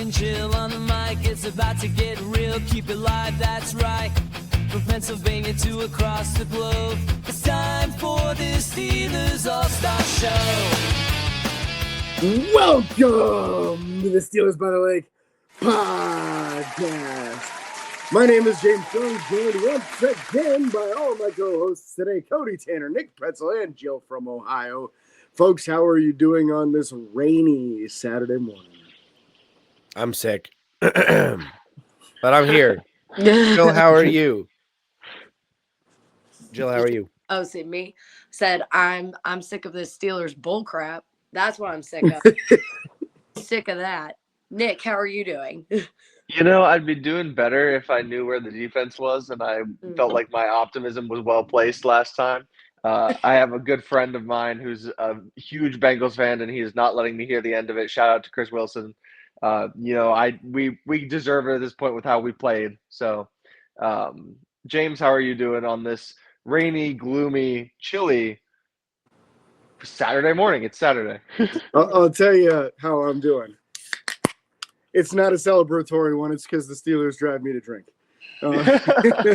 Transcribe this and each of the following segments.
and Jill on the mic. It's about to get real. Keep it live, that's right. From Pennsylvania to across the globe, it's time for the Steelers All-Star Show. Welcome to the Steelers by the Lake podcast. My name is James Jones, joined once again by all my co-hosts today, Cody Tanner, Nick Pretzel, and Jill from Ohio. Folks, how are you doing on this rainy Saturday morning? I'm sick, but I'm here. Jill, how are you? Jill, how are you? Oh, see, me said I'm sick of this Steelers bull crap. That's what I'm sick of. Sick of that. Nick, how are you doing? You know, I'd be doing better if I knew where the defense was, and I felt like my optimism was well placed last time. I have a good friend of mine who's a huge Bengals fan, and he is not letting me hear the end of it. Shout out to Chris Wilson. We deserve it at this point with how we played. So, James, how are you doing on this rainy, gloomy, chilly Saturday morning? It's Saturday. I'll tell you how I'm doing. It's not a celebratory one. It's because the Steelers drive me to drink. It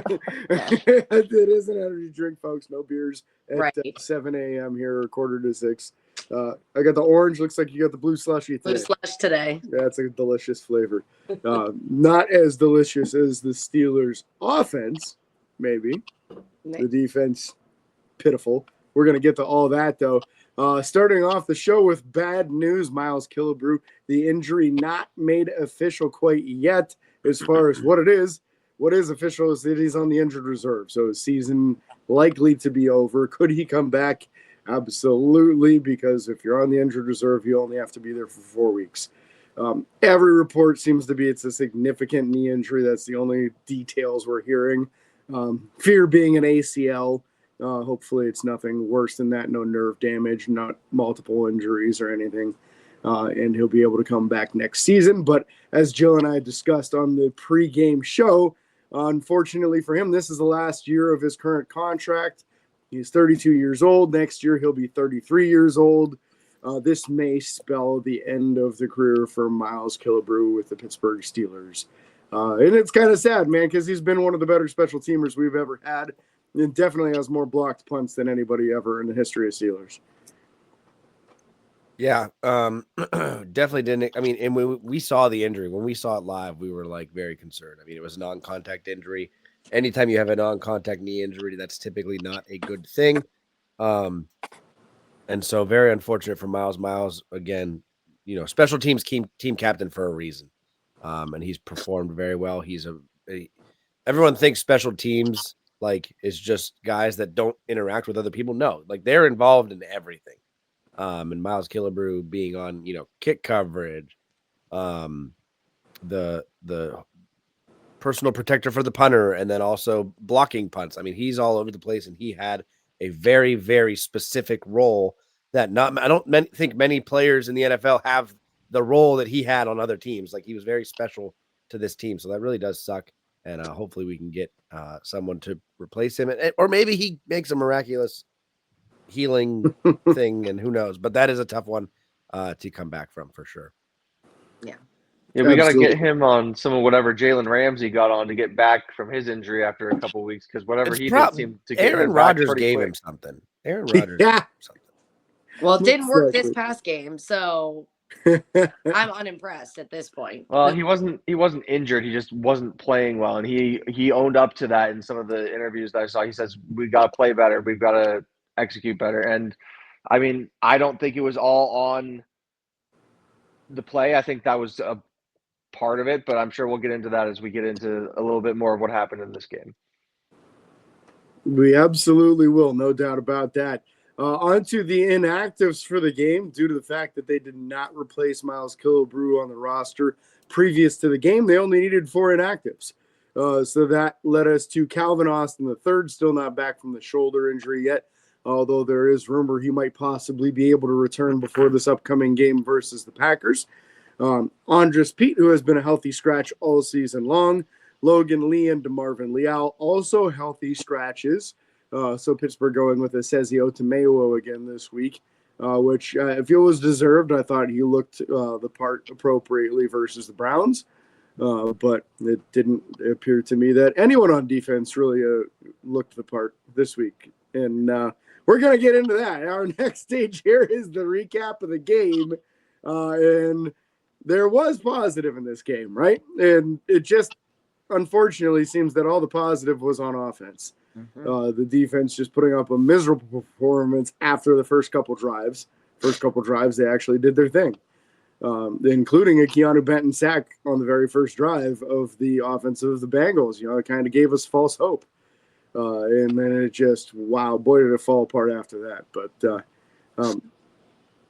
is an energy drink, folks. No beers at 7 a.m. here, or quarter to 6. I got the orange. Looks like you got the blue slushy today. Blue slush today. That's a delicious flavor. Not as delicious as the Steelers' offense, maybe. The defense, pitiful. We're going to get to all that, though. Starting off the show with bad news, Miles Killebrew, the injury not made official quite yet as far as what it is. What is official is that he's on the injured reserve, so his season likely to be over. Could he come back? Absolutely, because if you're on the injured reserve, you only have to be there for 4 weeks. Every report seems to be it's a significant knee injury. That's the only details we're hearing. Fear being an ACL. Hopefully it's nothing worse than that. No nerve damage, not multiple injuries or anything. And he'll be able to come back next season. But as Jill and I discussed on the pregame show, unfortunately for him, this is the last year of his current contract. He's 32 years old. Next year, he'll be 33 years old. This may spell the end of the career for Miles Killebrew with the Pittsburgh Steelers. And it's kind of sad, man, because he's been one of the better special teamers we've ever had. And definitely has more blocked punts than anybody ever in the history of Steelers. Yeah, definitely didn't. I mean, and when we saw the injury, when we saw it live, we were like very concerned. I mean, it was a non-contact injury. Anytime you have a non-contact knee injury, that's typically not a good thing. And so very unfortunate for Miles. Miles, again, special teams team captain for a reason. And he's performed very well. He's everyone thinks special teams is just guys that don't interact with other people. No, they're involved in everything. And Miles Killebrew being on, kick coverage, the personal protector for the punter, and then also blocking punts. I mean, he's all over the place, and he had a very, very specific role that I don't think many players in the NFL have the role that he had on other teams. He was very special to this team. So that really does suck. And hopefully we can get someone to replace him. Or maybe he makes a miraculous healing thing, and who knows. But that is a tough one to come back from for sure. Yeah. Yeah, we got to get him on some of whatever Jalen Ramsey got on to get back from his injury after a couple of weeks, because whatever he did seemed to get Aaron Rodgers gave him something. Aaron Rodgers gave him something. Well, it didn't work this past game, so I'm unimpressed at this point. Well, he wasn't injured. He just wasn't playing well, and he owned up to that in some of the interviews that I saw. He says, we got to play better. We've got to execute better. And, I mean, I don't think it was all on the play. I think that was a part of it, but I'm sure we'll get into that as we get into a little bit more of what happened in this game. We absolutely will, no doubt about that. On to the inactives for the game, due to the fact that they did not replace Miles Killebrew on the roster previous to the game. They only needed 4 inactives. So that led us to Calvin Austin III, still not back from the shoulder injury yet, although there is rumor he might possibly be able to return before this upcoming game versus the Packers. Andres Pete, who has been a healthy scratch all season long. Logan Lee and DeMarvin Leal, also healthy scratches. So Pittsburgh going with Esezi Otomewo again this week. which if it was deserved, I thought he looked the part appropriately versus the Browns. But it didn't appear to me that anyone on defense really looked the part this week. And we're going to get into that. Our next stage here is the recap of the game. And there was positive in this game, right? And it just unfortunately seems that all the positive was on offense. The defense just putting up a miserable performance after the first couple drives. They actually did their thing, including a Keanu Benton sack on the very first drive of the offense of the Bengals. It kind of gave us false hope. And then it just, wow, boy, did it fall apart after that. But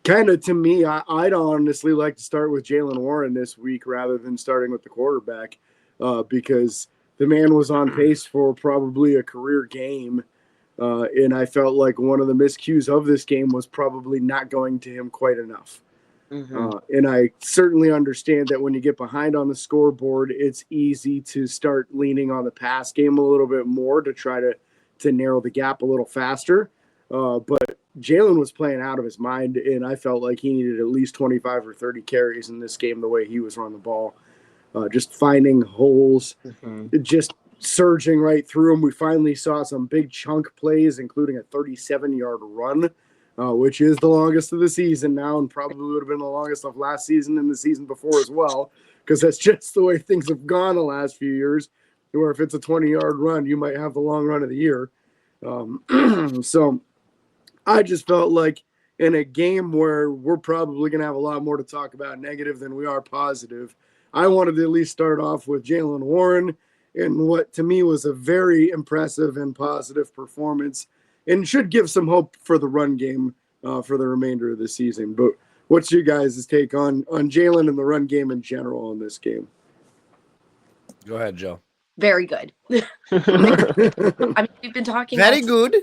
kind of to me, I'd honestly like to start with Jaylen Warren this week rather than starting with the quarterback because the man was on pace for probably a career game. And I felt like one of the miscues of this game was probably not going to him quite enough. And I certainly understand that when you get behind on the scoreboard, it's easy to start leaning on the pass game a little bit more to try to narrow the gap a little faster. But Jaylen was playing out of his mind, and I felt like he needed at least 25 or 30 carries in this game the way he was running the ball. Just finding holes, just surging right through them. We finally saw some big chunk plays, including a 37-yard run, which is the longest of the season now and probably would have been the longest of last season and the season before as well, because that's just the way things have gone the last few years, where if it's a 20-yard run, you might have the long run of the year. So I just felt like in a game where we're probably going to have a lot more to talk about negative than we are positive, I wanted to at least start off with Jaylen Warren in what to me was a very impressive and positive performance and should give some hope for the run game for the remainder of the season. But what's your guys' take on Jaylen and the run game in general in this game? Go ahead, Joe. Very good. I mean, we've been talking. Very good.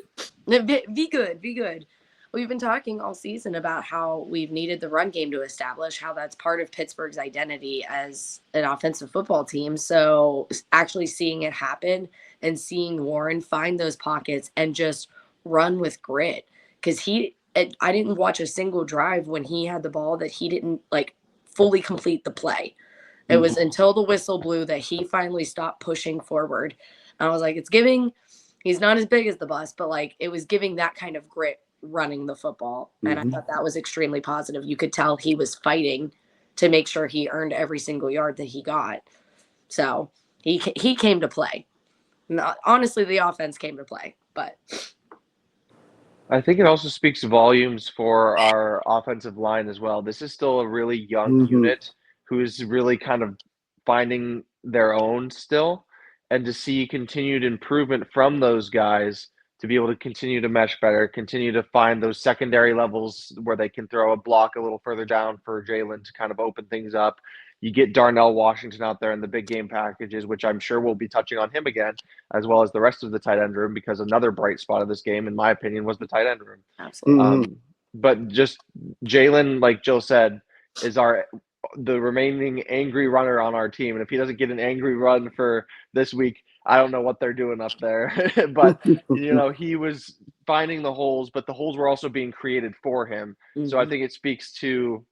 Be good. We've been talking all season about how we've needed the run game to establish, how that's part of Pittsburgh's identity as an offensive football team. So actually seeing it happen and seeing Warren find those pockets and just run with grit, because I didn't watch a single drive when he had the ball that he didn't like fully complete the play. It was until the whistle blew that he finally stopped pushing forward. And I was like, he's not as big as the bus, but like it was giving that kind of grit running the football. And I thought that was extremely positive. You could tell he was fighting to make sure he earned every single yard that he got. So he came to play. Honestly, the offense came to play, but I think it also speaks volumes for our offensive line as well. This is still a really young unit who is really kind of finding their own still, and to see continued improvement from those guys to be able to continue to mesh better, continue to find those secondary levels where they can throw a block a little further down for Jaylen to kind of open things up. You get Darnell Washington out there in the big game packages, which I'm sure we'll be touching on him again, as well as the rest of the tight end room, because another bright spot of this game, in my opinion, was the tight end room. absolutely. But just Jaylen, like Jill said, is the remaining angry runner on our team. And if he doesn't get an angry run for this week, I don't know what they're doing up there. But, he was finding the holes, but the holes were also being created for him. So I think it speaks to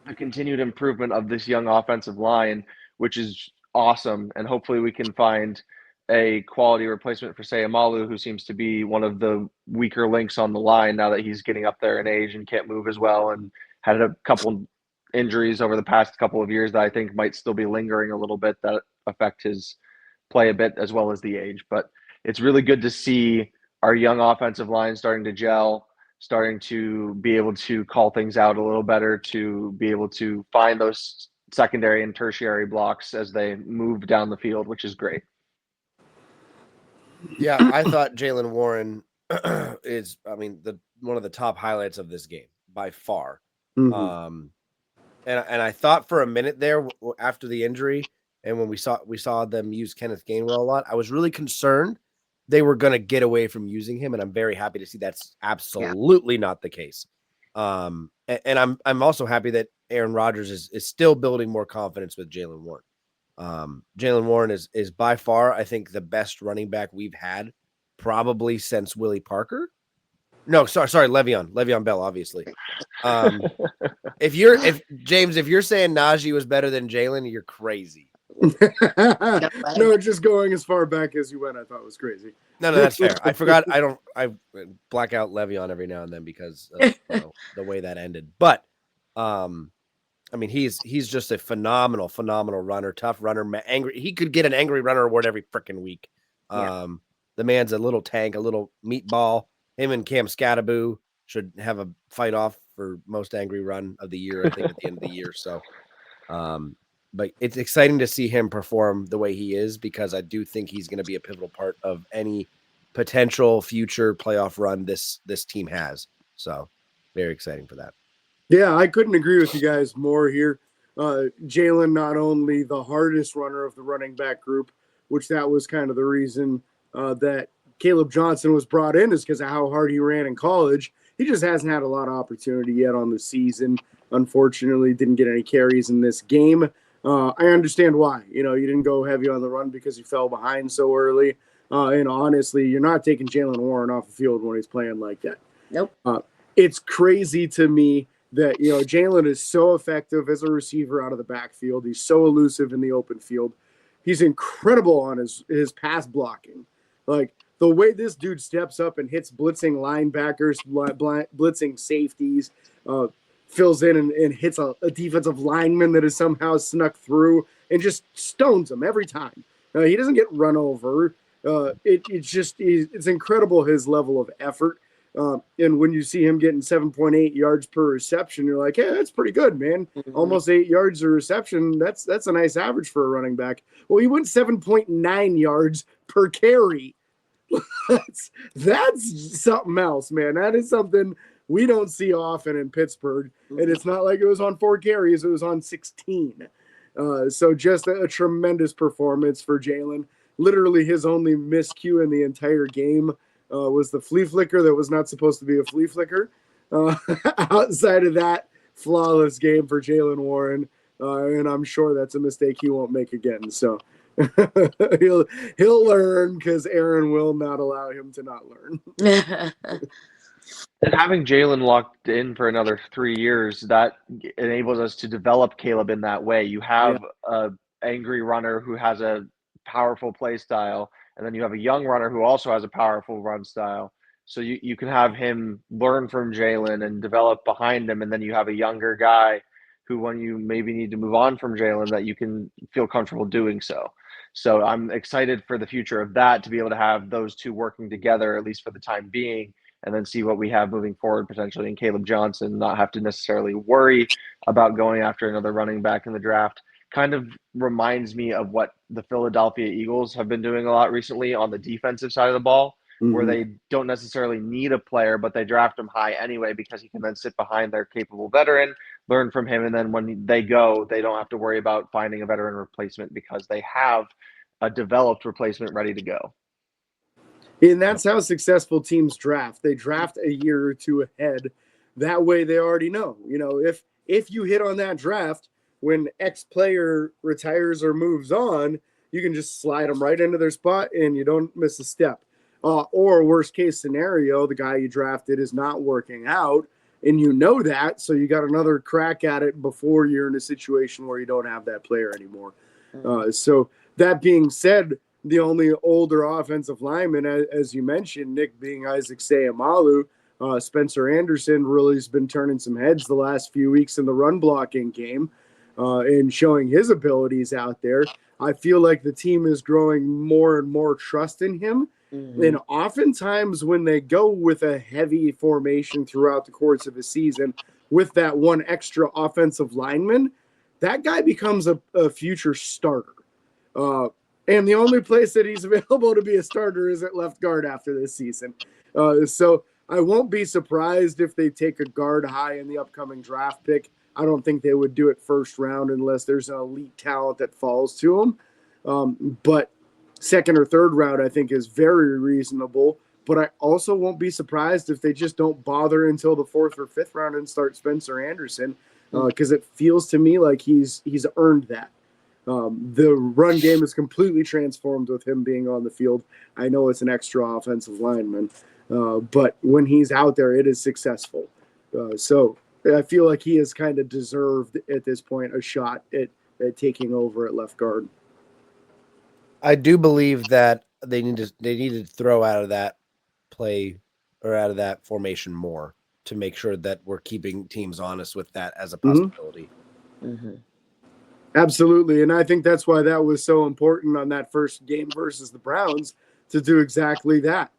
the continued improvement of this young offensive line, which is awesome. And hopefully we can find a quality replacement for Sayamalu, who seems to be one of the weaker links on the line now that he's getting up there in age and can't move as well, and had a couple injuries over the past couple of years that I think might still be lingering a little bit that affect his play a bit, as well as the age. But it's really good to see our young offensive line starting to gel, starting to be able to call things out a little better, to be able to find those secondary and tertiary blocks as they move down the field, which is great. Yeah, I thought Jaylen Warren is, one of the top highlights of this game by far. And I thought for a minute there after the injury, and when we saw them use Kenneth Gainwell a lot, I was really concerned they were going to get away from using him, and I'm very happy to see that's absolutely not the case. And I'm also happy that Aaron Rodgers is still building more confidence with Jaylen Warren. Jaylen Warren is by far, I think, the best running back we've had probably since Willie Parker. No, sorry, Le'Veon Bell, obviously. If James, if you're saying Najee was better than Jalen, you're crazy. No, just going as far back as you went, I thought was crazy. No, that's fair. I forgot. I black out Le'Veon every now and then because of the way that ended. But, I mean, he's just a phenomenal runner, tough runner, angry. He could get an angry runner award every freaking week. The man's a little tank, a little meatball. Him and Cam Scattaboo should have a fight off for most angry run of the year, I think, at the end of the year. So, but it's exciting to see him perform the way he is because I do think he's going to be a pivotal part of any potential future playoff run this team has. So, very exciting for that. Yeah, I couldn't agree with you guys more here. Jalen, not only the hardest runner of the running back group, which that was kind of the reason that Caleb Johnson was brought in, is because of how hard he ran in college. He just hasn't had a lot of opportunity yet on the season. Unfortunately, didn't get any carries in this game. I understand why. You didn't go heavy on the run because you fell behind so early. And honestly, you're not taking Jalen Warren off the field when he's playing like that. Nope. It's crazy to me that, Jalen is so effective as a receiver out of the backfield. He's so elusive in the open field. He's incredible on his pass blocking. Like, the way this dude steps up and hits blitzing linebackers, blitzing safeties, fills in and hits a defensive lineman that has somehow snuck through and just stones him every time. He doesn't get run over. It's incredible, his level of effort. And when you see him getting 7.8 yards per reception, you're like, hey, that's pretty good, man. Mm-hmm. Almost 8 yards a reception. That's a nice average for a running back. Well, he went 7.9 yards per carry. That's something else, man. That is something we don't see often in Pittsburgh. And it's not like it was on 4 carries. It was on 16. So just a tremendous performance for Jalen. Literally his only miscue in the entire game was the flea flicker that was not supposed to be a flea flicker. Outside of that, flawless game for Jalen Warren. And I'm sure that's a mistake he won't make again. So he'll learn because Aaron will not allow him to not learn. And having Jalen locked in for another 3 years, that enables us to develop Caleb in that way. You have an angry runner who has a powerful play style, and then you have a young runner who also has a powerful run style. So you can have him learn from Jalen and develop behind him, and then you have a younger guy who, when you maybe need to move on from Jalen, that you can feel comfortable doing so. So I'm excited for the future of that, to be able to have those two working together, at least for the time being, and then see what we have moving forward potentially in Caleb Johnson, not have to necessarily worry about going after another running back in the draft. Kind of reminds me of what the Philadelphia Eagles have been doing a lot recently on the defensive side of the ball, where they don't necessarily need a player, but they draft him high anyway because he can then sit behind their capable veteran, learn from him, and then when they go, they don't have to worry about finding a veteran replacement because they have a developed replacement ready to go. And that's how successful teams draft. They draft a year or two ahead. That way they already know. If you hit on that draft when X player retires or moves on, you can just slide them right into their spot and you don't miss a step. Or worst case scenario, the guy you drafted is not working out and you know that, so you got another crack at it before you're in a situation where you don't have that player anymore. So that being said, the only older offensive lineman, as you mentioned, Nick, being Isaac Seumalo, Spencer Anderson really has been turning some heads the last few weeks in the run blocking game and showing his abilities out there. I feel like the team is growing more and more trust in him. And oftentimes when they go with a heavy formation throughout the course of a season with that one extra offensive lineman, that guy becomes a future starter. And the only place that he's available to be a starter is at left guard after this season. So I won't be surprised if they take a guard high in the upcoming draft pick. I don't think they would do it first round unless there's an elite talent that falls to them. But second or third round, I think, is very reasonable. But I also won't be surprised if they just don't bother until the 4th or 5th round and start Spencer Anderson, because it feels to me like he's earned that. The run game is completely transformed with him being on the field. I know it's an extra offensive lineman, but when he's out there, it is successful. So I feel like he has kind of deserved at this point a shot at taking over at left guard. I do believe that they need to throw out of that play or out of that formation more to make sure that we're keeping teams honest with that as a possibility. Mm-hmm. Absolutely. And I think that's why that was so important on that first game versus the Browns to do exactly that.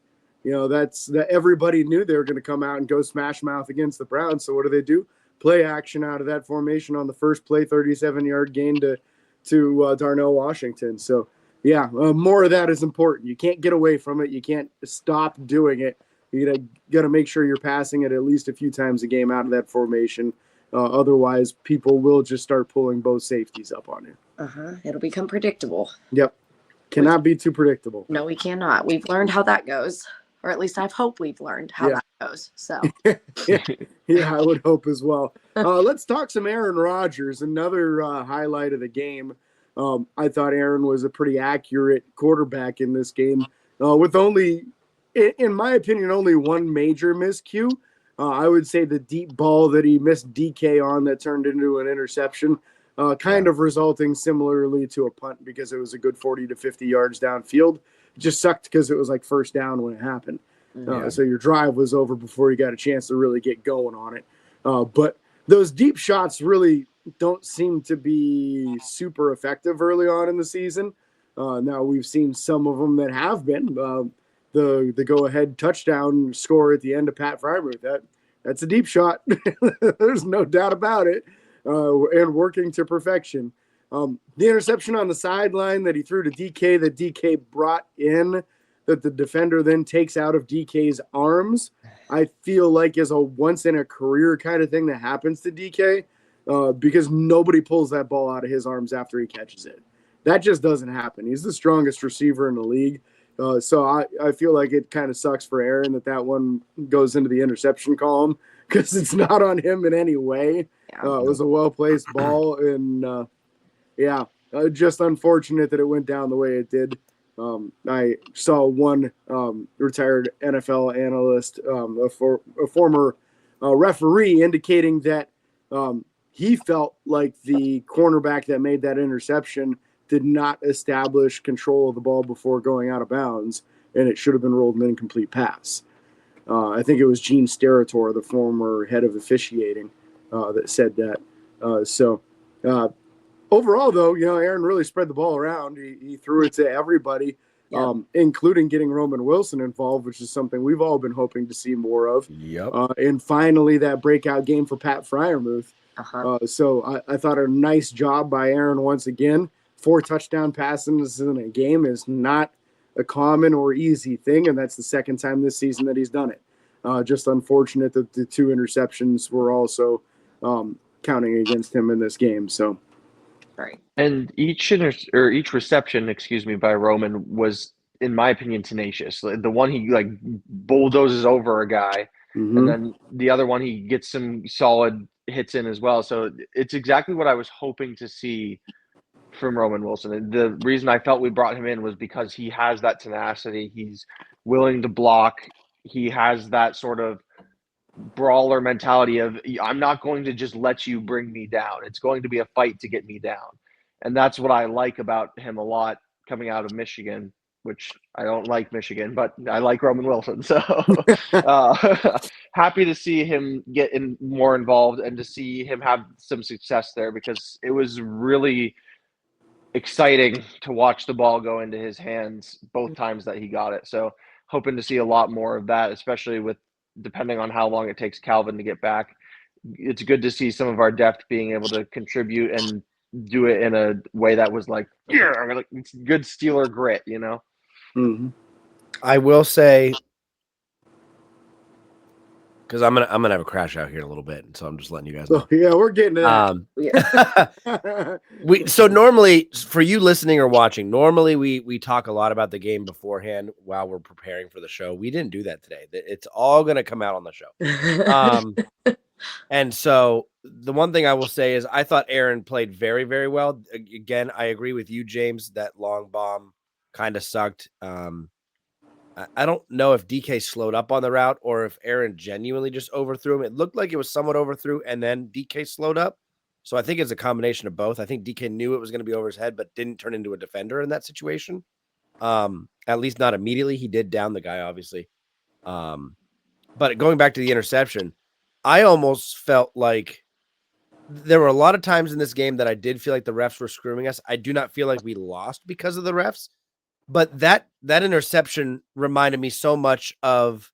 You know, that's that everybody knew they were going to come out and go smash mouth against the Browns. So what do? Play action out of that formation on the first play, 37-yard gain to Darnell Washington. So, yeah, more of that is important. You can't get away from it. You can't stop doing it. You got to make sure you're passing it at least a few times a game out of that formation. Otherwise, people will just start pulling both safeties up on you. It'll become predictable. Yep. Cannot be too predictable. No, we cannot. We've learned how that goes. Or at least I hope we've learned how that goes. So, yeah, I would hope as well. Let's talk some Aaron Rodgers, another highlight of the game. I thought Aaron was a pretty accurate quarterback in this game with only, in my opinion, only one major miscue. I would say the deep ball that he missed DK on that turned into an interception, kind of resulting similarly to a punt because it was a good 40 to 50 yards downfield. It just sucked because it was like first down when it happened. So your drive was over before you got a chance to really get going on it. But those deep shots really don't seem to be super effective early on in the season. Now we've seen some of them that have been. The go-ahead touchdown score at the end of Pat Freiermuth, that's a deep shot. There's no doubt about it, and working to perfection. The interception on the sideline that he threw to DK, that DK brought in, that the defender then takes out of DK's arms, I feel like is a once-in-a-career kind of thing that happens to DK because nobody pulls that ball out of his arms after he catches it. That just doesn't happen. He's the strongest receiver in the league. So I feel like it kind of sucks for Aaron that one goes into the interception column because it's not on him in any way. It was a well-placed ball, and just unfortunate that it went down the way it did. I saw one retired NFL analyst, a former referee, indicating that he felt like the cornerback that made that interception did not establish control of the ball before going out of bounds, and it should have been rolled an incomplete pass. I think it was Gene Steratore, the former head of officiating, that said that. Overall, though, Aaron really spread the ball around. He threw it to everybody, including getting Roman Wilson involved, which is something we've all been hoping to see more of. And finally, that breakout game for Pat Freiermuth. So I thought a nice job by Aaron once again. 4 touchdown passes in a game is not a common or easy thing, and that's the second time this season that he's done it. Just unfortunate that the 2 interceptions were also counting against him in this game. So, right. And each reception, by Roman was, in my opinion, tenacious. The one he bulldozes over a guy, and then the other one he gets some solid hits in as well. So it's exactly what I was hoping to see from Roman Wilson. And the reason I felt we brought him in was because he has that tenacity. He's willing to block. He has that sort of brawler mentality of, I'm not going to just let you bring me down. It's going to be a fight to get me down. And that's what I like about him a lot coming out of Michigan, which I don't like Michigan, but I like Roman Wilson. So happy to see him get more involved and to see him have some success there, because it was really exciting to watch the ball go into his hands both times that he got it. So hoping to see a lot more of that, especially with depending on how long it takes Calvin to get back. It's good to see some of our depth being able to contribute and do it in a way that was like it's good Steeler grit, I will say, because I'm gonna have a crash out here in a little bit, so I'm just letting you guys know. Yeah, we're getting it. So normally, for you listening or watching, normally we talk a lot about the game beforehand while we're preparing for the show. We didn't do that today. It's all gonna come out on the show. And so the one thing I will say is I thought Aaron played very, very well. Again, I agree with you, James. That long bomb kind of sucked. I don't know if DK slowed up on the route or if Aaron genuinely just overthrew him. It looked like it was somewhat overthrew and then DK slowed up. So I think it's a combination of both. I think DK knew it was going to be over his head, but didn't turn into a defender in that situation. At least not immediately. He did down the guy, obviously. But going back to the interception, I almost felt like there were a lot of times in this game that I did feel like the refs were screwing us. I do not feel like we lost because of the refs. But that interception reminded me so much of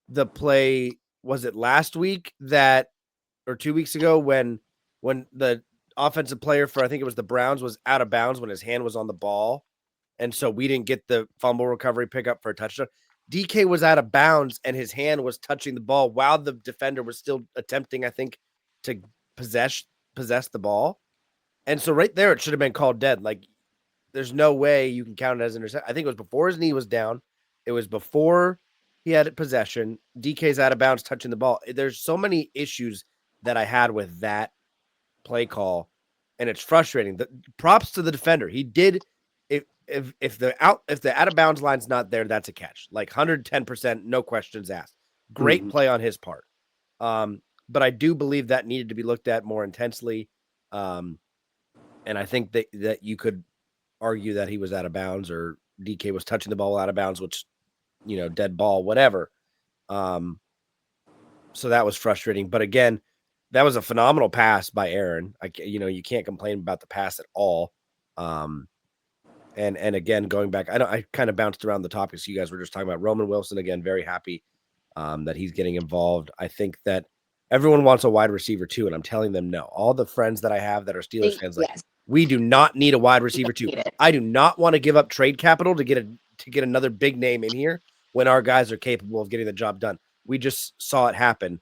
the play, was it last week or 2 weeks ago when the offensive player for, I think it was the Browns, was out of bounds when his hand was on the ball. And so we didn't get the fumble recovery pickup for a touchdown. DK was out of bounds and his hand was touching the ball while the defender was still attempting, I think, to possess the ball. And so right there, it should have been called dead. Like, there's no way you can count it as an interception. I think it was before his knee was down. It was before he had possession. DK's out of bounds touching the ball. There's so many issues that I had with that play call, and it's frustrating. The props to the defender. He did. If the out of bounds line's not there, that's a catch. Like 110%, no questions asked. Great play on his part. But I do believe that needed to be looked at more intensely. And I think that you could argue that he was out of bounds or DK was touching the ball out of bounds, which, dead ball, whatever. So that was frustrating. But again, that was a phenomenal pass by Aaron. You can't complain about the pass at all. And again, going back, I kind of bounced around the topics you guys were just talking about. Roman Wilson, again, very happy that he's getting involved. I think that everyone wants a wide receiver too, and I'm telling them no. All the friends that I have that are Steelers fans, like, we do not need a wide receiver too. I do not want to give up trade capital to get another big name in here when our guys are capable of getting the job done. We just saw it happen.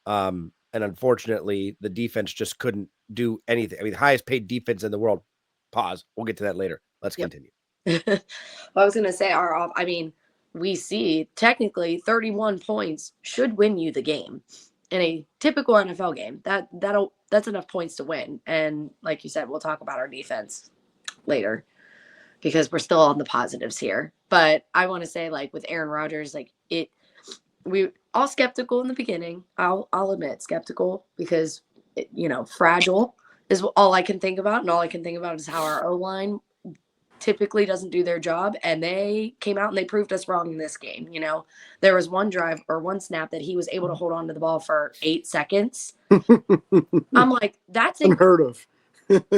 And unfortunately, the defense just couldn't do anything. I mean, the highest paid defense in the world. Pause. We'll get to that later. Let's continue. Well, I was going to say we see technically 31 points should win you the game in a typical NFL game. That's enough points to win. And like you said, we'll talk about our defense later because we're still on the positives here. But I want to say, like, with Aaron Rodgers, we all skeptical in the beginning. I'll admit skeptical because fragile is all I can think about, and all I can think about is how our O-line typically doesn't do their job, and they came out and they proved us wrong in this game. There was one drive or one snap that he was able to hold on to the ball for 8 seconds. I'm like, that's unheard of.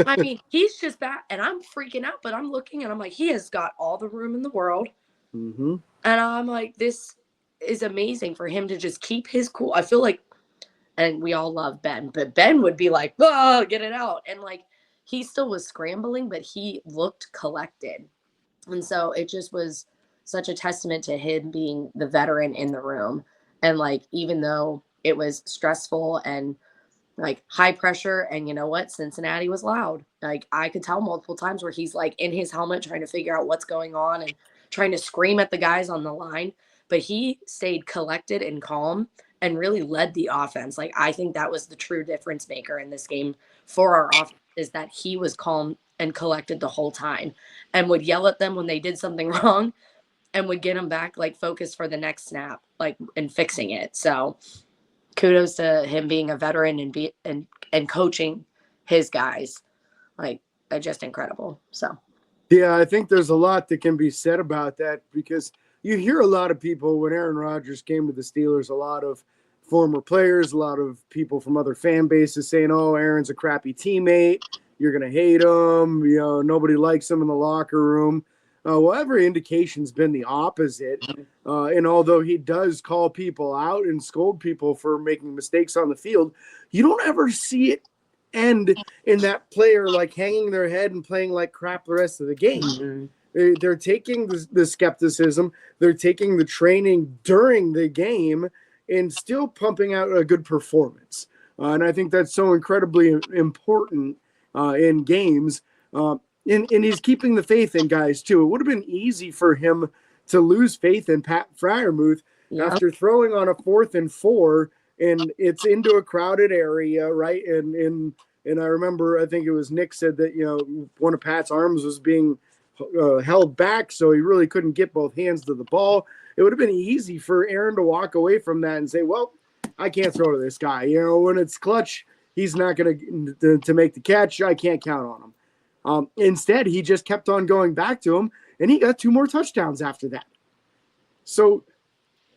I mean, he's just back, and I'm freaking out, but I'm looking and I'm like, he has got all the room in the world. And I'm like, this is amazing for him to just keep his cool. I feel like, and we all love Ben, but Ben would be like, oh, get it out. And he still was scrambling, but he looked collected. And so it just was such a testament to him being the veteran in the room. And even though it was stressful and high pressure, and you know what, Cincinnati was loud. I could tell multiple times where he's in his helmet trying to figure out what's going on and trying to scream at the guys on the line. But he stayed collected and calm and really led the offense. I think that was the true difference maker in this game for our offense, is that he was calm and collected the whole time and would yell at them when they did something wrong and would get them back focused for the next snap, and fixing it. So kudos to him being a veteran and coaching his guys. Just incredible. So yeah, I think there's a lot that can be said about that, because you hear a lot of people when Aaron Rodgers came to the Steelers, a lot of former players, a lot of people from other fan bases saying, oh, Aaron's a crappy teammate. You're going to hate him. Nobody likes him in the locker room. Well, every indication's been the opposite. And although he does call people out and scold people for making mistakes on the field, you don't ever see it end in that player hanging their head and playing like crap the rest of the game. They're taking the skepticism. They're taking the training during the game and still pumping out a good performance. And I think that's so incredibly important in games. And he's keeping the faith in guys, too. It would have been easy for him to lose faith in Pat Freiermuth after throwing on a 4th and 4 and it's into a crowded area, right? And I remember, I think it was Nick said that, one of Pat's arms was being held back, so he really couldn't get both hands to the ball. It would have been easy for Aaron to walk away from that and say, well, I can't throw to this guy. When it's clutch, he's not going to make the catch. I can't count on him. Instead, he just kept on going back to him, and he got 2 more touchdowns after that. So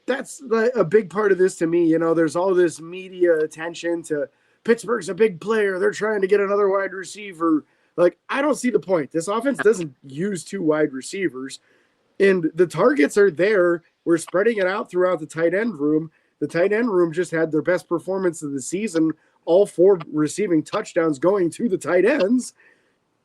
that's a big part of this to me. There's all this media attention to Pittsburgh's a big player. They're trying to get another wide receiver. Like, I don't see the point. This offense doesn't use 2 wide receivers, and the targets are there. We're spreading it out throughout the tight end room. The tight end room just had their best performance of the season, all 4 receiving touchdowns going to the tight ends.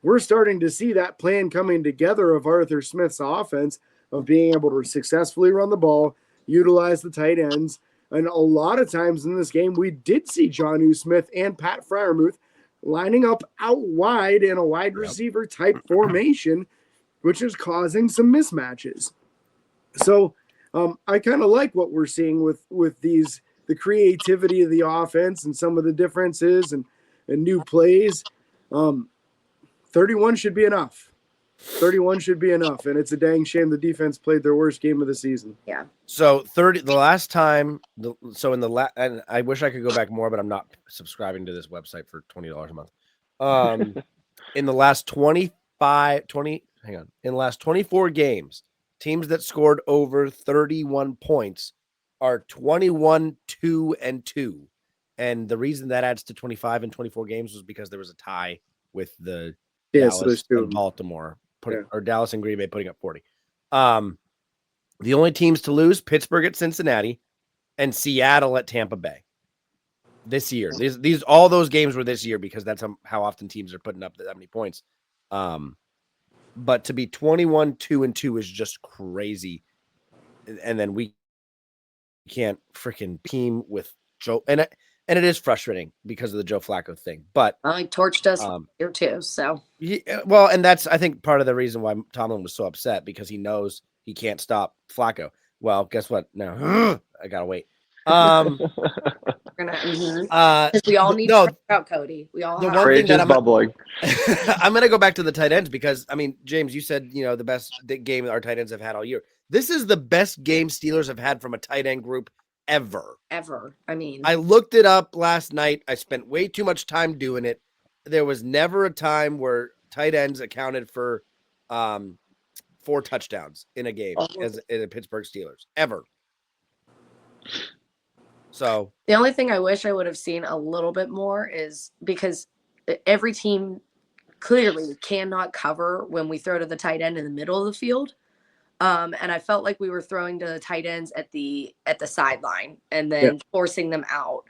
We're starting to see that plan coming together of Arthur Smith's offense of being able to successfully run the ball, utilize the tight ends. And a lot of times in this game, we did see Jonnu Smith and Pat Freiermuth lining up out wide in a wide receiver type formation, which is causing some mismatches. So I kind of like what we're seeing with the creativity of the offense and some of the differences and new plays. 31 should be enough. 31 should be enough, and it's a dang shame the defense played their worst game of the season. Yeah. So and I wish I could go back more, but I'm not subscribing to this website for $20 a month. In the last 24 games, teams that scored over 31 points are 21-2-2. And the reason that adds to 25 and 24 games was because there was a tie with the Dallas and Baltimore or Dallas and Green Bay putting up 40. The only teams to lose, Pittsburgh at Cincinnati and Seattle at Tampa Bay this year. These all those games were this year because that's how often teams are putting up that many points. But to be 21-2-2 is just crazy. And then we can't freaking team with Joe. And it is frustrating because of the Joe Flacco thing. But he torched us here too. So well, and that's I think part of the reason why Tomlin was so upset, because he knows he can't stop Flacco. Well, guess what? No, I gotta wait. we're gonna we all need to out Cody. We all the have one thing that bubbling. I'm gonna go back to the tight ends because I mean, James, you said the best game our tight ends have had all year. This is the best game Steelers have had from a tight end group ever. I mean, I looked it up last night. I spent way too much time doing it. There was never a time where tight ends accounted for 4 touchdowns in a game as in a Pittsburgh Steelers ever. So the only thing I wish I would have seen a little bit more is because every team clearly cannot cover when we throw to the tight end in the middle of the field. And I felt like we were throwing to the tight ends at the sideline and then forcing them out.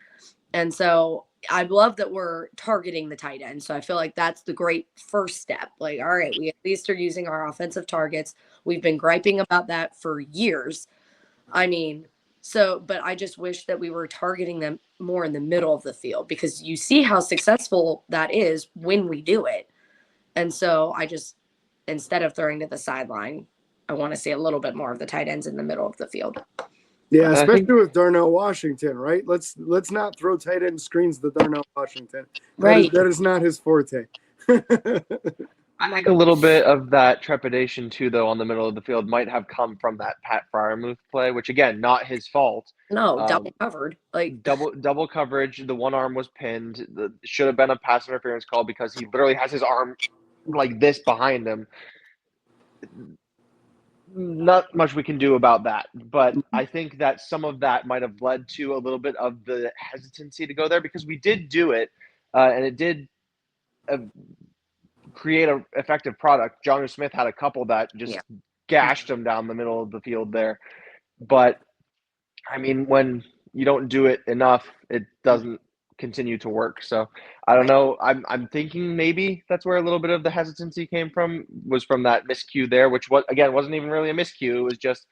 And so I love that we're targeting the tight end. So I feel like that's the great first step. Like, all right, we at least are using our offensive targets. We've been griping about that for years. I mean, but I just wish that we were targeting them more in the middle of the field because you see how successful that is when we do it. And so instead of throwing to the sideline, I want to see a little bit more of the tight ends in the middle of the field. Yeah, especially with Darnell Washington, right? Let's not throw tight end screens to Darnell Washington. Right. That is not his forte. I think a little bit of that trepidation too, though, on the middle of the field might have come from that Pat Freiermuth play, which again, not his fault. No, double covered, like double coverage. The one arm was pinned. Should have been a pass interference call because he literally has his arm like this behind him. Not much we can do about that, but I think that some of that might have led to a little bit of the hesitancy to go there because we did do it, and it did create an effective product. Jonnu Smith had a couple that just gashed him down the middle of the field there. But, I mean, when you don't do it enough, it doesn't continue to work. So I don't know. I'm thinking maybe that's where a little bit of the hesitancy came from, was from that miscue there, which again wasn't even really a miscue. It was just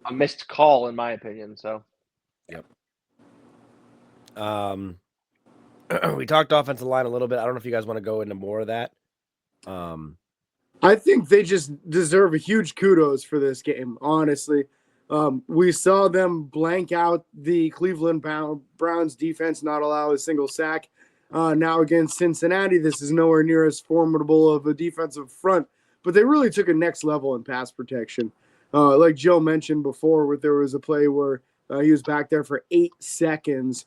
a missed call in my opinion. So yep. We talked offensive line a little bit. I don't know if you guys want to go into more of that. I think they just deserve a huge kudos for this game, honestly. We saw them blank out the Cleveland Browns defense, not allow a single sack. Now against Cincinnati, this is nowhere near as formidable of a defensive front, but they really took a next level in pass protection. Like Joe mentioned before, there was a play where he was back there for 8 seconds.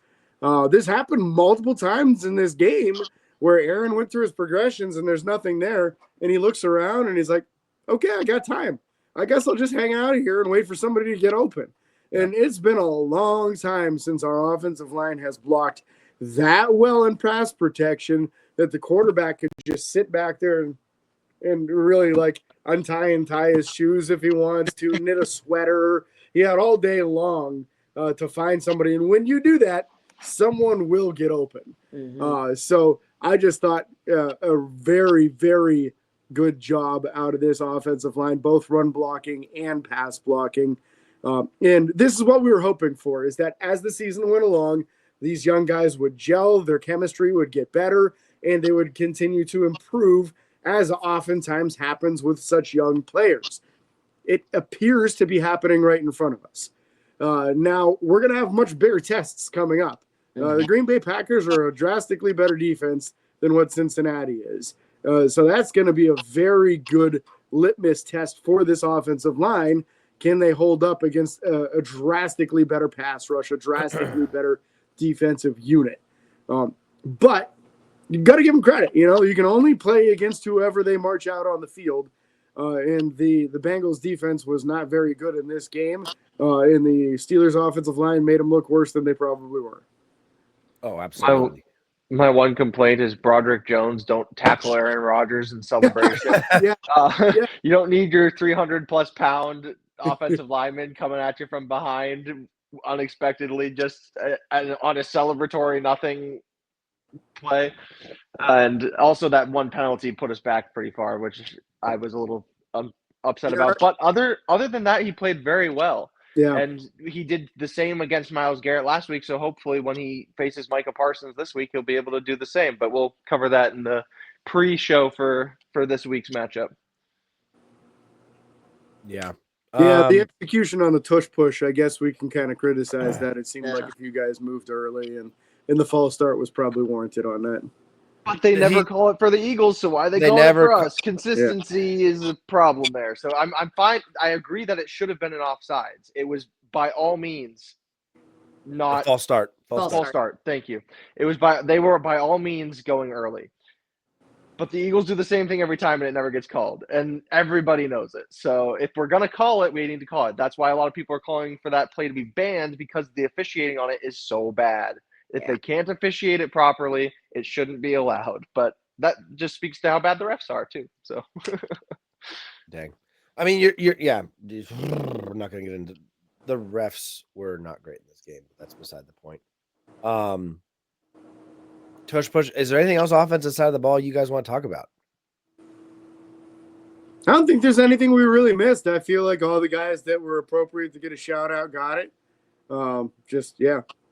This happened multiple times in this game where Aaron went through his progressions and there's nothing there, and he looks around and he's like, okay, I got time. I guess I'll just hang out here and wait for somebody to get open. And it's been a long time since our offensive line has blocked that well in pass protection that the quarterback could just sit back there and really like untie and tie his shoes if he wants to, knit a sweater. He had all day long to find somebody. And when you do that, someone will get open. So I just thought a very, very good job out of this offensive line, both run blocking and pass blocking. And this is what we were hoping for, is that as the season went along, these young guys would gel, their chemistry would get better, and they would continue to improve, as oftentimes happens with such young players. It appears to be happening right in front of us. Now, we're going to have much bigger tests coming up. The Green Bay Packers are a drastically better defense than what Cincinnati is. So that's going to be a very good litmus test for this offensive line. Can they hold up against a drastically better pass rush, a drastically better defensive unit? But you got to give them credit. You can only play against whoever they march out on the field. And the Bengals defense was not very good in this game. And the Steelers offensive line made them look worse than they probably were. Oh, absolutely. My one complaint is Broderick Jones don't tackle Aaron Rodgers in celebration. Yeah. You don't need your 300-plus pound offensive lineman coming at you from behind unexpectedly just on a celebratory nothing play. And also that one penalty put us back pretty far, which I was a little upset about. But other than that, he played very well. Yeah. And he did the same against Myles Garrett last week. So hopefully when he faces Micah Parsons this week, he'll be able to do the same. But we'll cover that in the pre-show for this week's matchup. Yeah. Yeah, the execution on the tush push, I guess we can kind of criticize that. It seemed like a few guys moved early, and the false start was probably warranted on that. But they never call it for the Eagles, so why are they calling it for us? Consistency is a problem there. So I'm fine. I agree that it should have been an offsides. It was by all means not false start. False start. Thank you. They were by all means going early. But the Eagles do the same thing every time, and it never gets called. And everybody knows it. So if we're going to call it, we need to call it. That's why a lot of people are calling for that play to be banned, because the officiating on it is so bad. If they can't officiate it properly, it shouldn't be allowed. But that just speaks to how bad the refs are, too. So, dang. I mean, we're not going to get into the refs were not great in this game. That's beside the point. Tush push. Is there anything else offensive side of the ball you guys want to talk about? I don't think there's anything we really missed. I feel like all the guys that were appropriate to get a shout out got it.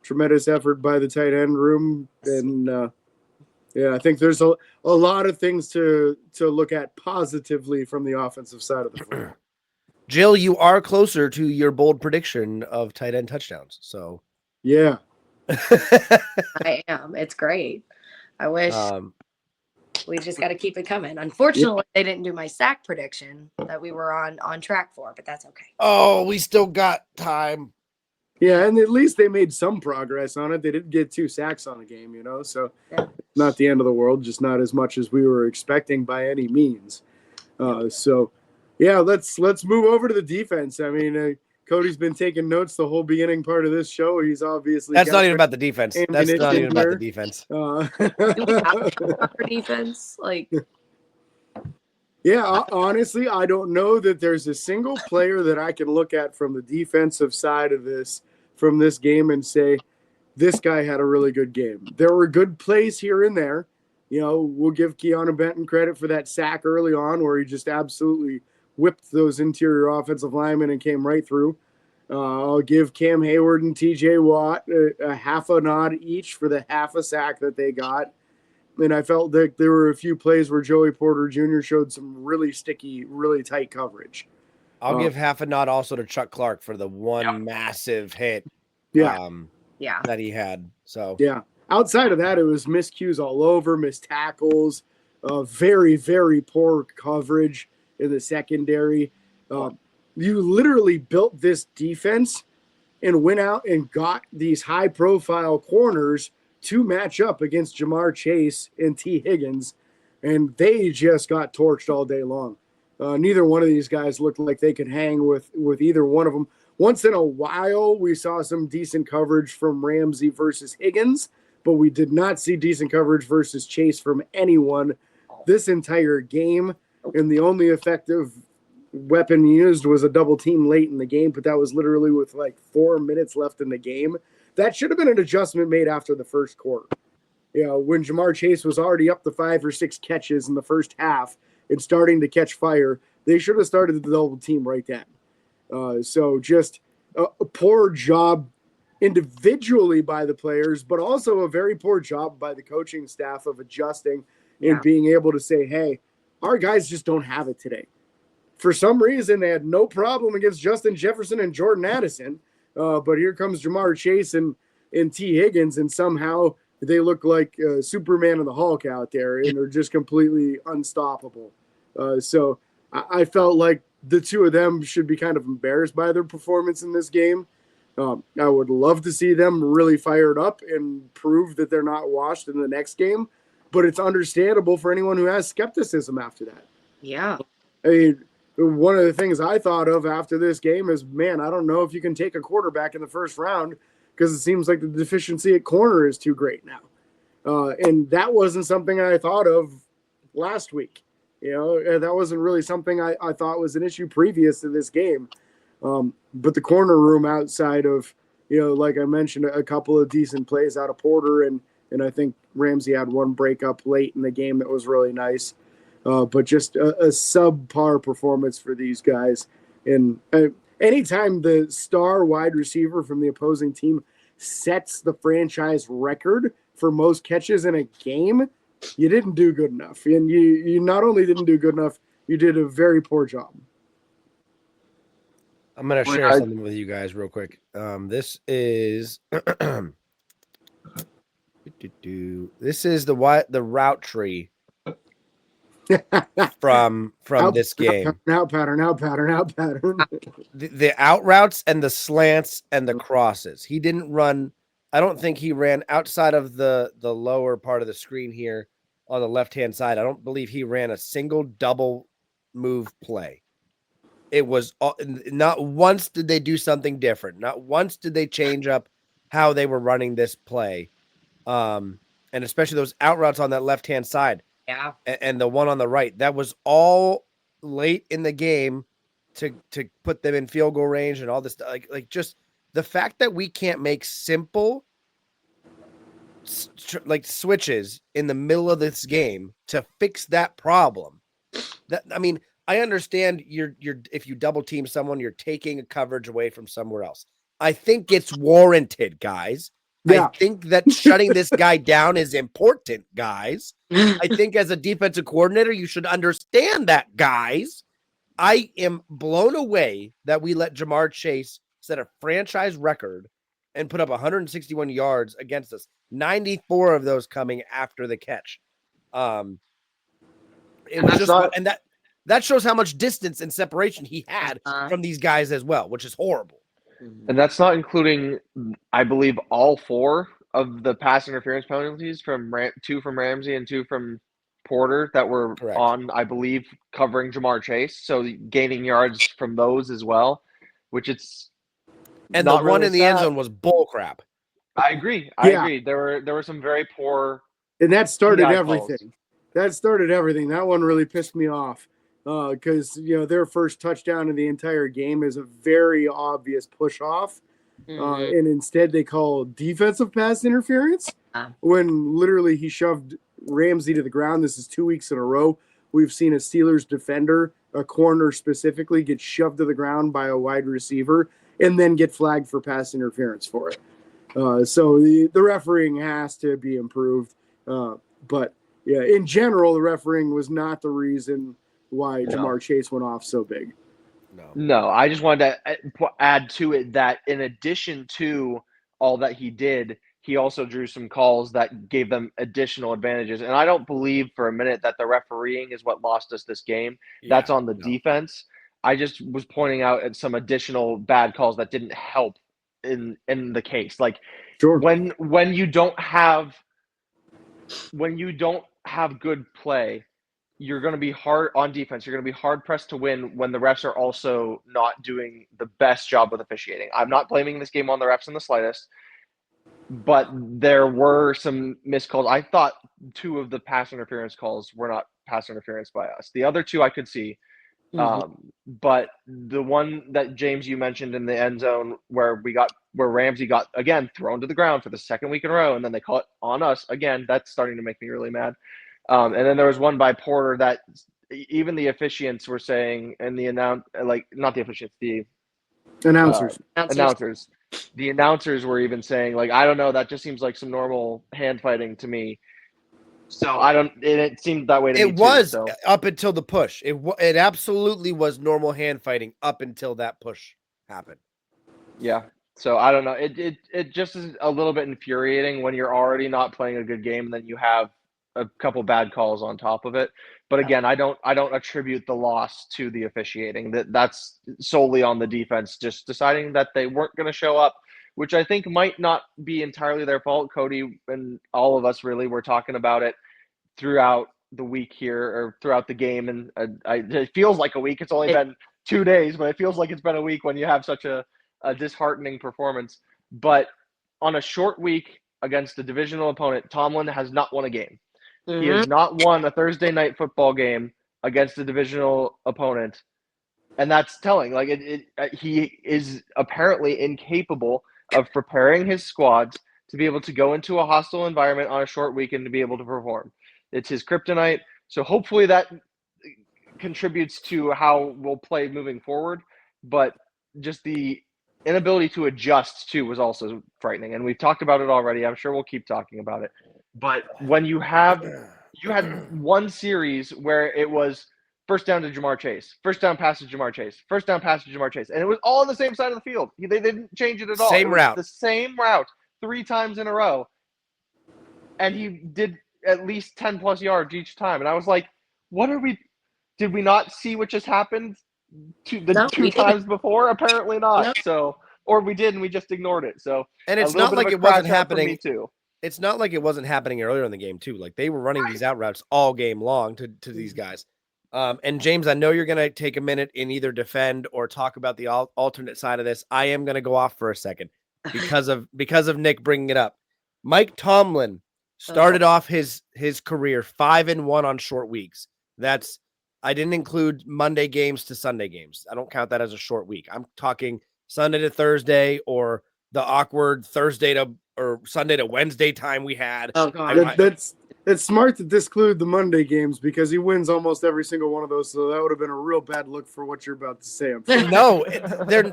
Tremendous effort by the tight end room. And I think there's a lot of things to look at positively from the offensive side of the football. Jill, you are closer to your bold prediction of tight end touchdowns. So yeah. I am. It's great. I wish we just got to keep it coming. Unfortunately, they didn't do my sack prediction that we were on track for, but that's okay. Oh, we still got time. Yeah, and at least they made some progress on it. They didn't get 2 sacks on the game, so not the end of the world, just not as much as we were expecting by any means. Let's move over to the defense. I mean, Cody's been taking notes the whole beginning part of this show. He's obviously not even about the defense. That's not even about the defense. Defense, honestly, I don't know that there's a single player that I can look at from the defensive side of from this game and say, this guy had a really good game. There were good plays here and there. We'll give Keanu Benton credit for that sack early on where he just absolutely whipped those interior offensive linemen and came right through. I'll give Cam Hayward and TJ Watt a half a nod each for the half a sack that they got. And I felt that there were a few plays where Joey Porter Jr. showed some really sticky, really tight coverage. I'll give half a nod also to Chuck Clark for the one massive hit Yeah. that he had. So Yeah. Outside of that, it was miscues all over, missed tackles, very, very poor coverage in the secondary. You literally built this defense and went out and got these high-profile corners to match up against Jamar Chase and T. Higgins, and they just got torched all day long. Neither one of these guys looked like they could hang with either one of them. Once in a while, we saw some decent coverage from Ramsey versus Higgins, but we did not see decent coverage versus Chase from anyone this entire game. And the only effective weapon used was a double team late in the game, but that was literally with like 4 minutes left in the game. That should have been an adjustment made after the first quarter. You know, when Jamar Chase was already up to 5 or 6 catches in the first half and starting to catch fire, they should have started the double team right then. So just a poor job individually by the players, but also a very poor job by the coaching staff of adjusting and being able to say, hey, our guys just don't have it today. For some reason, they had no problem against Justin Jefferson and Jordan Addison, but here comes Jamar Chase and T. Higgins, and somehow they look like Superman and the Hulk out there, and they're just completely unstoppable. So I felt like the two of them should be kind of embarrassed by their performance in this game. I would love to see them really fired up and prove that they're not washed in the next game, but it's understandable for anyone who has skepticism after that. Yeah. I mean, one of the things I thought of after this game is, man, I don't know if you can take a quarterback in the first round because it seems like the deficiency at corner is too great now. And that wasn't something I thought of last week. You know, that wasn't really something I thought was an issue previous to this game. But the corner room outside of, you know, like I mentioned, a couple of decent plays out of Porter, and I think Ramsey had one breakup late in the game that was really nice. But just a subpar performance for these guys. And anytime the star wide receiver from the opposing team sets the franchise record for most catches in a game, you didn't do good enough. And you not only didn't do good enough, you did a very poor job. I'm going to share something with you guys real quick. This is this is the route tree from this game. Out pattern. The out routes and the slants and the crosses. He didn't run. I don't think he ran outside of the lower part of the screen here on the left-hand side. I don't believe he ran a single double move play. It was not once did they do something different. Not once did they change up how they were running this play. And especially those out routes on that left-hand side. Yeah. And the one on the right. That was all late in the game to put them in field goal range and all this. Like just the fact that we can't make simple like switches in the middle of this game to fix that problem. That, I mean, I understand you're if you double team someone, you're taking a coverage away from somewhere else. I think it's warranted, guys. Yeah. I think that shutting this guy down is important, guys. I think as a defensive coordinator, you should understand that, guys. I am blown away that we let Jamar Chase set a franchise record and put up 161 yards against us. 94 of those coming after the catch. It was just and that shows how much distance and separation he had from these guys as well, which is horrible. And that's not including, I believe, all 4 of the pass interference penalties from 2 from Ramsey and 2 from Porter that were correct on, I believe, covering Jamar Chase. So gaining yards from those as well, which it's and the one in the end zone was bull crap. I agree. I agree. There were some very poor, and that started everything. That one really pissed me off. Because their first touchdown in the entire game is a very obvious push off, and instead they call defensive pass interference when literally he shoved Ramsey to the ground. This is 2 weeks in a row we've seen a Steelers defender, a corner specifically, get shoved to the ground by a wide receiver and then get flagged for pass interference for it. So the refereeing has to be improved, but yeah, in general, the refereeing was not the reason why Jamar Chase went off so big. No, I just wanted to add to it that in addition to all that he did, he also drew some calls that gave them additional advantages. And I don't believe for a minute that the refereeing is what lost us this game. That's on the defense. I just was pointing out at some additional bad calls that didn't help in the case. Like Sure. when you don't have good play, you're going to be hard on defense. You're going to be hard pressed to win when the refs are also not doing the best job with officiating. I'm not blaming this game on the refs in the slightest, but there were some missed calls. I thought 2 of the pass interference calls were not pass interference by us. The other 2 I could see. But the one that James, you mentioned in the end zone where Ramsey got again thrown to the ground for the second week in a row, and then they call it on us again. That's starting to make me really mad. And then there was one by Porter that even the officiants were saying, and the not the officiants, the Announcers. The announcers were even saying, like, I don't know, that just seems like some normal hand fighting to me. So it seemed that way to me. It was too, up until the push. It absolutely was normal hand fighting up until that push happened. Yeah. So I don't know. It just is a little bit infuriating when you're already not playing a good game and then you have a couple bad calls on top of it. But again, I don't attribute the loss to the officiating. That's solely on the defense just deciding that they weren't going to show up, which I think might not be entirely their fault. Cody and all of us really were talking about it throughout the week here or throughout the game. And it feels like a week. It's only been 2 days, but it feels like it's been a week when you have such a disheartening performance. But on a short week against a divisional opponent, Tomlin has not won a game. He has not won a Thursday night football game against a divisional opponent. And that's telling. Like he is apparently incapable of preparing his squads to be able to go into a hostile environment on a short week and to be able to perform. It's his kryptonite. So hopefully that contributes to how we'll play moving forward. But just the inability to adjust too was also frightening. And we've talked about it already. I'm sure we'll keep talking about it. But when you had one series where it was first down to Jamar Chase, first down pass to Jamar Chase, first down pass to Jamar Chase, and it was all on the same side of the field. They didn't change it at all. Same route. The same route 3 times in a row. And he did at least 10 plus yards each time. And I was like, did we not see what just happened two times before? Apparently not. No. So, or we did and we just ignored it. So, and it's not like it wasn't happening too. It's not like it wasn't happening earlier in the game too. Like they were running these out routes all game long to these guys. And James, I know you're going to take a minute and either defend or talk about the alternate side of this. I am going to go off for a second because of Nick bringing it up. Mike Tomlin started off his career 5-1 on short weeks. I didn't include Monday games to Sunday games. I don't count that as a short week. I'm talking Sunday to Thursday or the awkward Thursday to or Sunday to Wednesday time we had. Oh God, that's smart to disclude the Monday games because he wins almost every single one of those. So that would have been a real bad look for what you're about to say. No,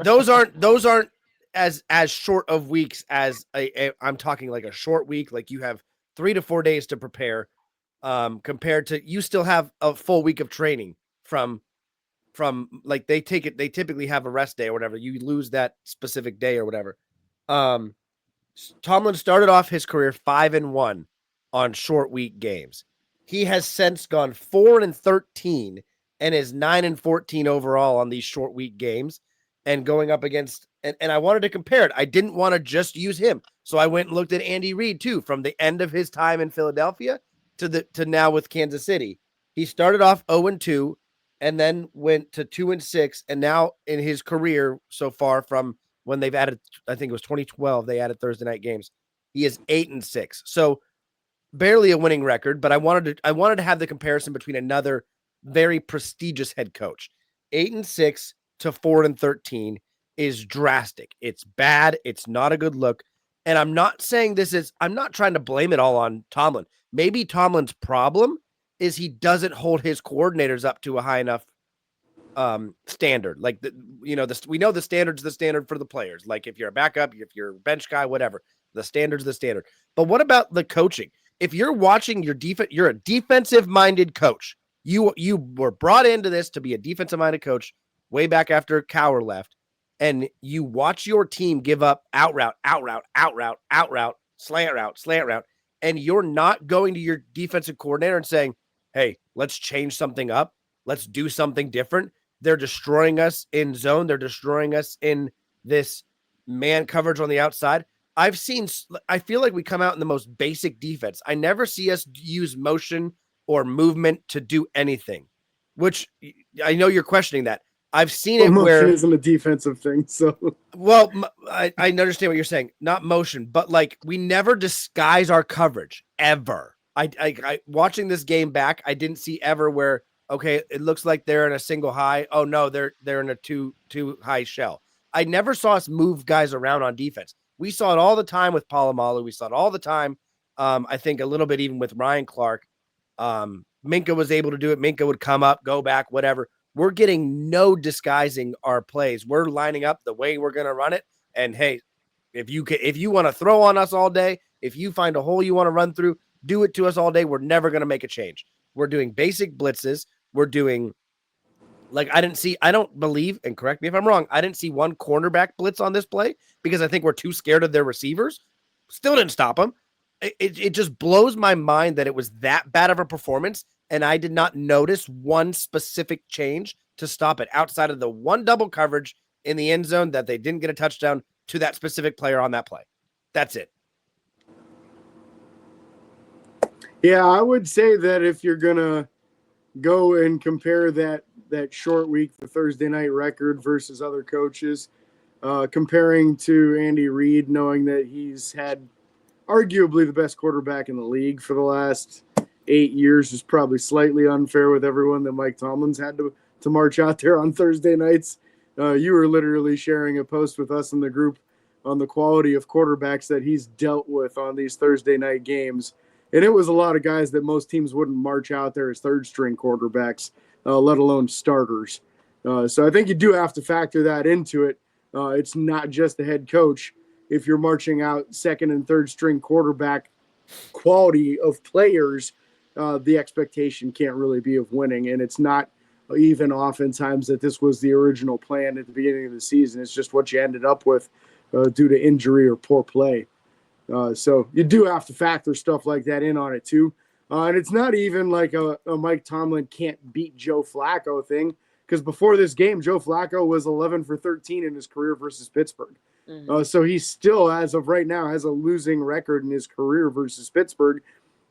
those aren't as short of weeks as I'm talking like a short week. Like you have 3 to 4 days to prepare. Compared to you still have a full week of training from like they typically have a rest day or whatever. You lose that specific day or whatever. Tomlin started off his career 5-1 on short week games. He has since gone 4-13 and is 9-14 overall on these short week games and going up against, and I wanted to compare it. I didn't want to just use him. So I went and looked at Andy Reid too, from the end of his time in Philadelphia to now with Kansas City. He started off 0-2 and then went to 2-6. And now in his career so far from when they've added, I think it was 2012, they added Thursday night games. He is 8-6. So barely a winning record, but I wanted to have the comparison between another very prestigious head coach. 8-6 to 4-13 is drastic. It's bad. It's not a good look. And I'm not saying I'm not trying to blame it all on Tomlin. Maybe Tomlin's problem is he doesn't hold his coordinators up to a high enough standard. Like, we know the standard's the standard for the players. Like if you're a backup, if you're a bench guy, whatever, the standard's the standard. But what about the coaching? If you're watching your defense, you're a defensive minded coach. You were brought into this to be a defensive minded coach. way back after Cower left, and you watch your team give up out route, slant route, and you're not going to your defensive coordinator and saying, hey, let's change something up. Let's do something different. They're destroying us in zone. They're destroying us in this man coverage on the outside. I feel like we come out in the most basic defense. I never see us use motion or movement to do anything, which I know you're questioning that. I've seen it where motion isn't a defensive thing. So, well, I understand what you're saying, not motion, but like we never disguise our coverage ever. I watching this game back, I didn't see ever where, okay, it looks like they're in a single high. Oh no, they're in a two high shell. I never saw us move guys around on defense. We saw it all the time with Palomalu. We saw it all the time. I think a little bit even with Ryan Clark. Minka was able to do it. Minka would come up, go back, whatever. We're getting no disguising our plays. We're lining up the way we're going to run it. And hey, if you want to throw on us all day, if you find a hole you want to run through, do it to us all day. We're never going to make a change. We're doing basic blitzes. We're doing I don't believe, and correct me if I'm wrong, I didn't see one cornerback blitz on this play because I think we're too scared of their receivers. Still didn't stop them. It just blows my mind that it was that bad of a performance, and I did not notice one specific change to stop it outside of the one double coverage in the end zone that they didn't get a touchdown to that specific player on that play. That's it. Yeah, I would say that if you're going to go and compare that short week, the Thursday night record versus other coaches, comparing to Andy Reid, knowing that he's had arguably the best quarterback in the league for the last 8 years is probably slightly unfair with everyone that Mike Tomlin's had to march out there on Thursday nights. You were literally sharing a post with us in the group on the quality of quarterbacks that he's dealt with on these Thursday night games. And it was a lot of guys that most teams wouldn't march out there as third-string quarterbacks, let alone starters. So I think you do have to factor that into it. It's not just the head coach. If you're marching out second and third string quarterback quality of players, the expectation can't really be of winning. And it's not even oftentimes that this was the original plan at the beginning of the season. It's just what you ended up with due to injury or poor play. So you do have to factor stuff like that in on it too. And it's not even like a Mike Tomlin can't beat Joe Flacco thing, because before this game, Joe Flacco was 11 for 13 in his career versus Pittsburgh. Mm-hmm. So he still, as of right now, has a losing record in his career versus Pittsburgh.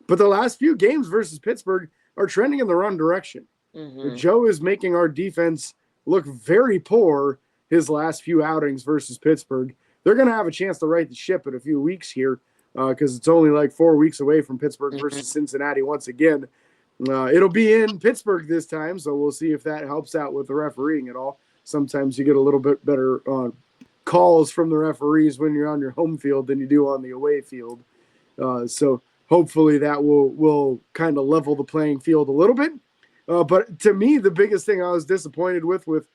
But the last few games versus Pittsburgh are trending in the wrong direction. Mm-hmm. Joe is making our defense look very poor his last few outings versus Pittsburgh. They're going to have a chance to right the ship in a few weeks here because it's only like 4 weeks away from Pittsburgh versus Cincinnati once again. It'll be in Pittsburgh this time, so we'll see if that helps out with the refereeing at all. Sometimes you get a little bit better calls from the referees when you're on your home field than you do on the away field. So hopefully that will kind of level the playing field a little bit. But to me, the biggest thing I was disappointed with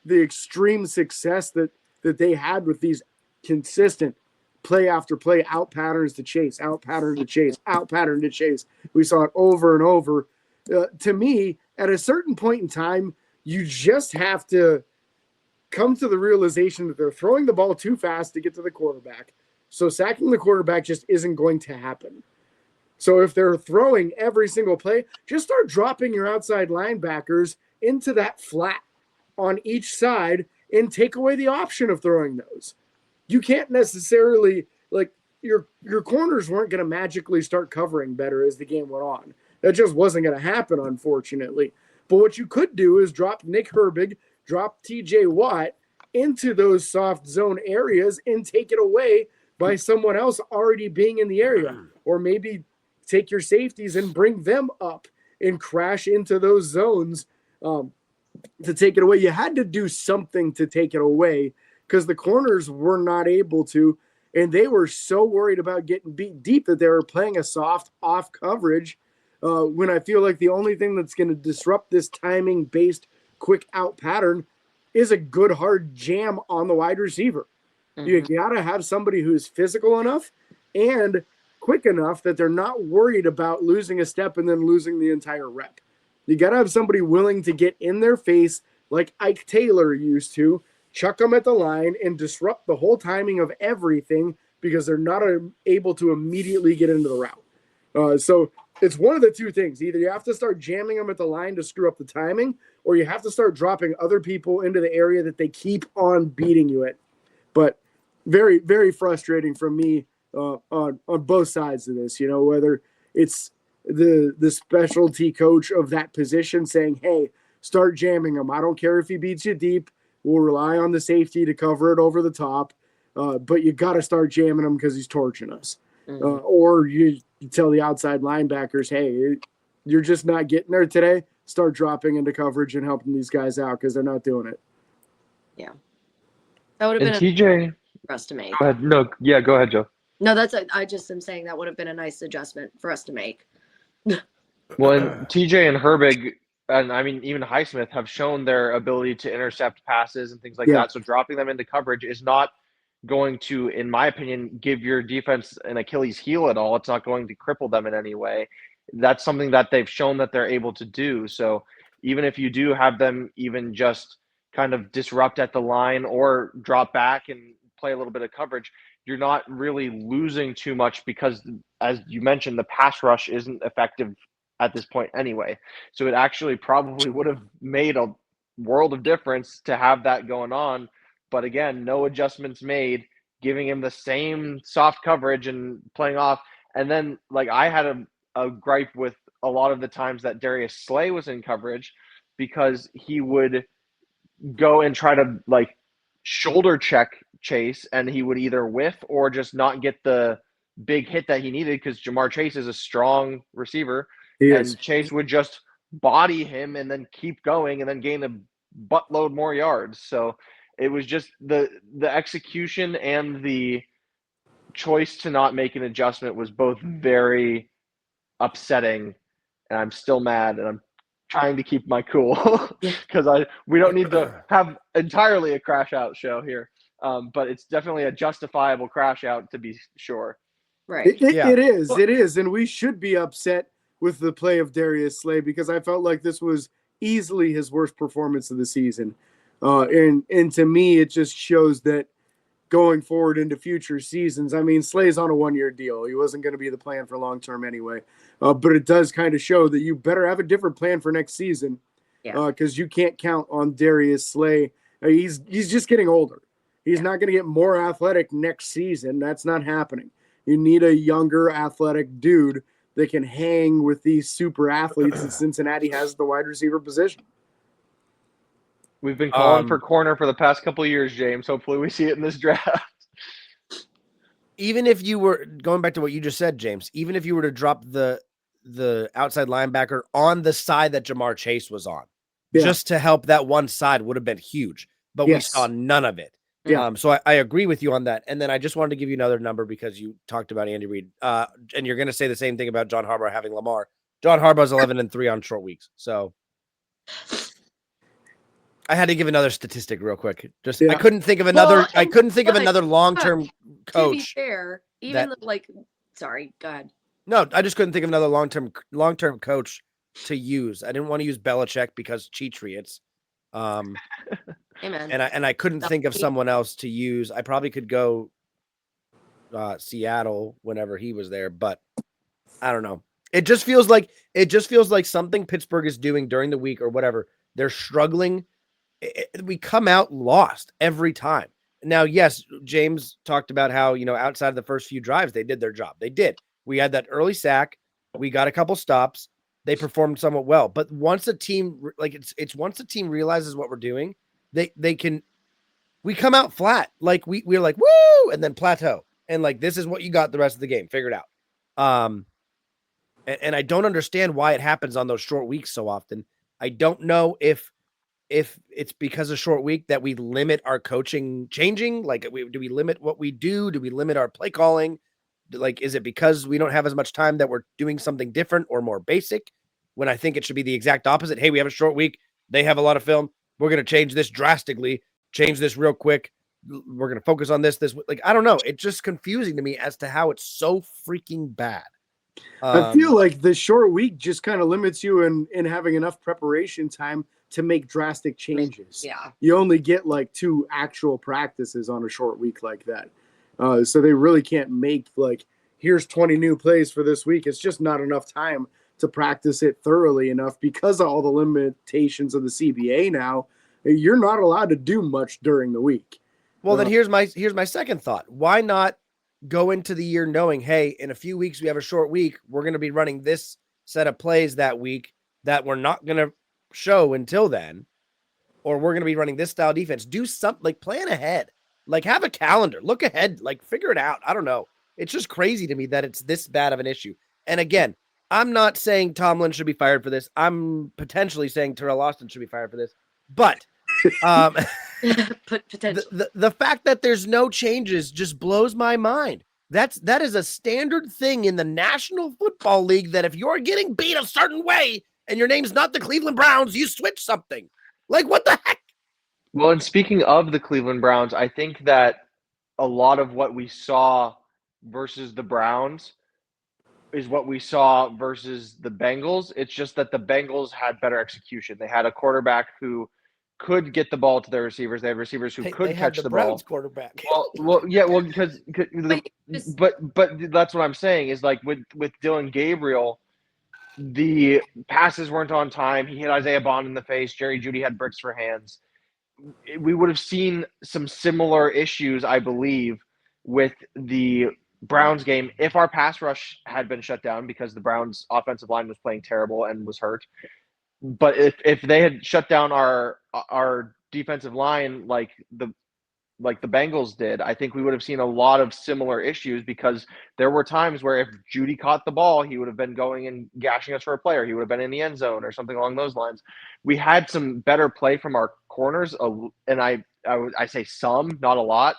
the extreme success that they had with these consistent play after play, out patterns to chase, out pattern to chase, out pattern to chase. We saw it over and over. To me, at a certain point in time, you just have to come to the realization that they're throwing the ball too fast to get to the quarterback. So sacking the quarterback just isn't going to happen. So if they're throwing every single play, just start dropping your outside linebackers into that flat on each side and take away the option of throwing those. You can't necessarily, like, your corners weren't going to magically start covering better as the game went on. That just wasn't going to happen, unfortunately. But what you could do is drop Nick Herbig, drop TJ Watt into those soft zone areas and take it away by someone else already being in the area. Or maybe take your safeties and bring them up and crash into those zones to take it away. You had to do something to take it away because the corners were not able to, and they were so worried about getting beat deep that they were playing a soft off coverage when I feel like the only thing that's going to disrupt this timing-based quick out pattern is a good hard jam on the wide receiver. Mm-hmm. You got to have somebody who's physical enough and quick enough that they're not worried about losing a step and then losing the entire rep. You got to have somebody willing to get in their face, like Ike Taylor used to, chuck them at the line and disrupt the whole timing of everything because they're not able to immediately get into the route. So it's one of the two things. Either you have to start jamming them at the line to screw up the timing, or you have to start dropping other people into the area that they keep on beating you at. But very, very frustrating from me on both sides of this, whether it's the specialty coach of that position saying, hey, start jamming him. I don't care if he beats you deep. We'll rely on the safety to cover it over the top. But you got to start jamming him because he's torching us. Or you tell the outside linebackers, hey, you're just not getting there today. Start dropping into coverage and helping these guys out because they're not doing it. Yeah. That would have And been TJ, for us to make. go ahead. No, yeah, go ahead, Joe. No, I just am saying that would have been a nice adjustment for us to make. Well, and TJ and Herbig, and I mean even Highsmith have shown their ability to intercept passes and things like that. So dropping them into coverage is not going to, in my opinion, give your defense an Achilles heel at all. It's not going to cripple them in any way. That's something that they've shown that they're able to do. So even if you do have them even just kind of disrupt at the line or drop back and play a little bit of coverage, you're not really losing too much because, as you mentioned, the pass rush isn't effective at this point anyway. So it actually probably would have made a world of difference to have that going on. But again, no adjustments made, giving him the same soft coverage and playing off. And then, like, I had a gripe with a lot of the times that Darius Slay was in coverage because he would go and try to, like, shoulder check Chase, and he would either whiff or just not get the big hit that he needed because Jamar Chase is a strong receiver. And Chase would just body him and then keep going and then gain a buttload more yards. So it was just the execution and the choice to not make an adjustment was both very upsetting, and I'm still mad, and I'm trying to keep my cool because we don't need to have entirely a crash out show here. But it's definitely a justifiable crash out to be sure. Right. It is. And we should be upset with the play of Darius Slay because I felt like this was easily his worst performance of the season. And to me, it just shows that going forward into future seasons, I mean, Slay's on a 1-year deal. He wasn't going to be the plan for long term anyway. But it does kind of show that you better have a different plan for next season because you can't count on Darius Slay. He's just getting older. He's not going to get more athletic next season. That's not happening. You need a younger, athletic dude that can hang with these super athletes that Cincinnati has at the wide receiver position. We've been calling for corner for the past couple of years, James. Hopefully we see it in this draft. Even if you were going back to what you just said, James, even if you were to drop the outside linebacker on the side that Jamar Chase was on, just to help that one side would have been huge. But we saw none of it. Yeah. So I agree with you on that. And then I just wanted to give you another number because you talked about Andy Reid. And you're going to say the same thing about John Harbaugh having Lamar. John Harbaugh's 11-3 on short weeks. So I had to give another statistic real quick. I couldn't think of another. I couldn't think of another long-term coach. To be fair, even sorry, go ahead. No, I just couldn't think of another long-term coach to use. I didn't want to use Belichick because Cheatriots. Amen. And I couldn't think of someone else to use. I probably could go Seattle whenever he was there, but I don't know. It just feels like something Pittsburgh is doing during the week or whatever. They're struggling. We come out lost every time. Now, yes, James talked about how, outside of the first few drives, they did their job. They did. We had that early sack. We got a couple stops. They performed somewhat well. But once a team, once a team realizes what we're doing, we come out flat. Like we're like, woo, and then plateau. And like, this is what you got the rest of the game. Figure it out. And I don't understand why it happens on those short weeks so often. I don't know if it's because of short week that we limit our coaching changing. Like, do we limit what we do? Do we limit our play calling? Like, is it because we don't have as much time that we're doing something different or more basic when I think it should be the exact opposite? Hey, we have a short week. They have a lot of film. We're going to change this drastically, change this real quick. We're going to focus on this. Like, I don't know. It's just confusing to me as to how it's so freaking bad. I feel like the short week just kind of limits you in having enough preparation time to make drastic changes. Yeah. You only get like 2 actual practices on a short week like that. So they really can't make like, here's 20 new plays for this week. It's just not enough time to practice it thoroughly enough because of all the limitations of the CBA now. You're not allowed to do much during the week. Well, then here's my second thought. Why not go into the year knowing, hey, in a few weeks we have a short week. We're going to be running this set of plays that week that we're not going to show until then, or we're going to be running this style defense. Do something, like plan ahead, like have a calendar, look ahead, like figure it out. I don't know. It's just crazy to me that it's this bad of an issue. And again, I'm not saying Tomlin should be fired for this. I'm potentially saying Terrell Austin should be fired for this, but Potential. the fact that there's no changes just blows my mind. That is a standard thing in the National Football League, that if you're getting beat a certain way and your name's not the Cleveland Browns, you switch something. Like, what the heck? Well, and speaking of the Cleveland Browns, I think that a lot of what we saw versus the Browns is what we saw versus the Bengals. It's just that the Bengals had better execution. They had a quarterback who could get the ball to their receivers. They had receivers who could catch the Browns ball. Quarterback. Well, yeah, well, because but that's what I'm saying is, like, with Dylan Gabriel, the passes weren't on time. He hit Isaiah Bond in the face. Jerry Jeudy had bricks for hands. We would have seen some similar issues, I believe, with the Browns game if our pass rush had been shut down, because the Browns offensive line was playing terrible and was hurt. But if they had shut down our defensive line like the Bengals did, I think we would have seen a lot of similar issues, because there were times where if Jeudy caught the ball, he would have been going and gashing us for a play, or he would have been in the end zone or something along those lines. We had some better play from our corners, and I say some, not a lot,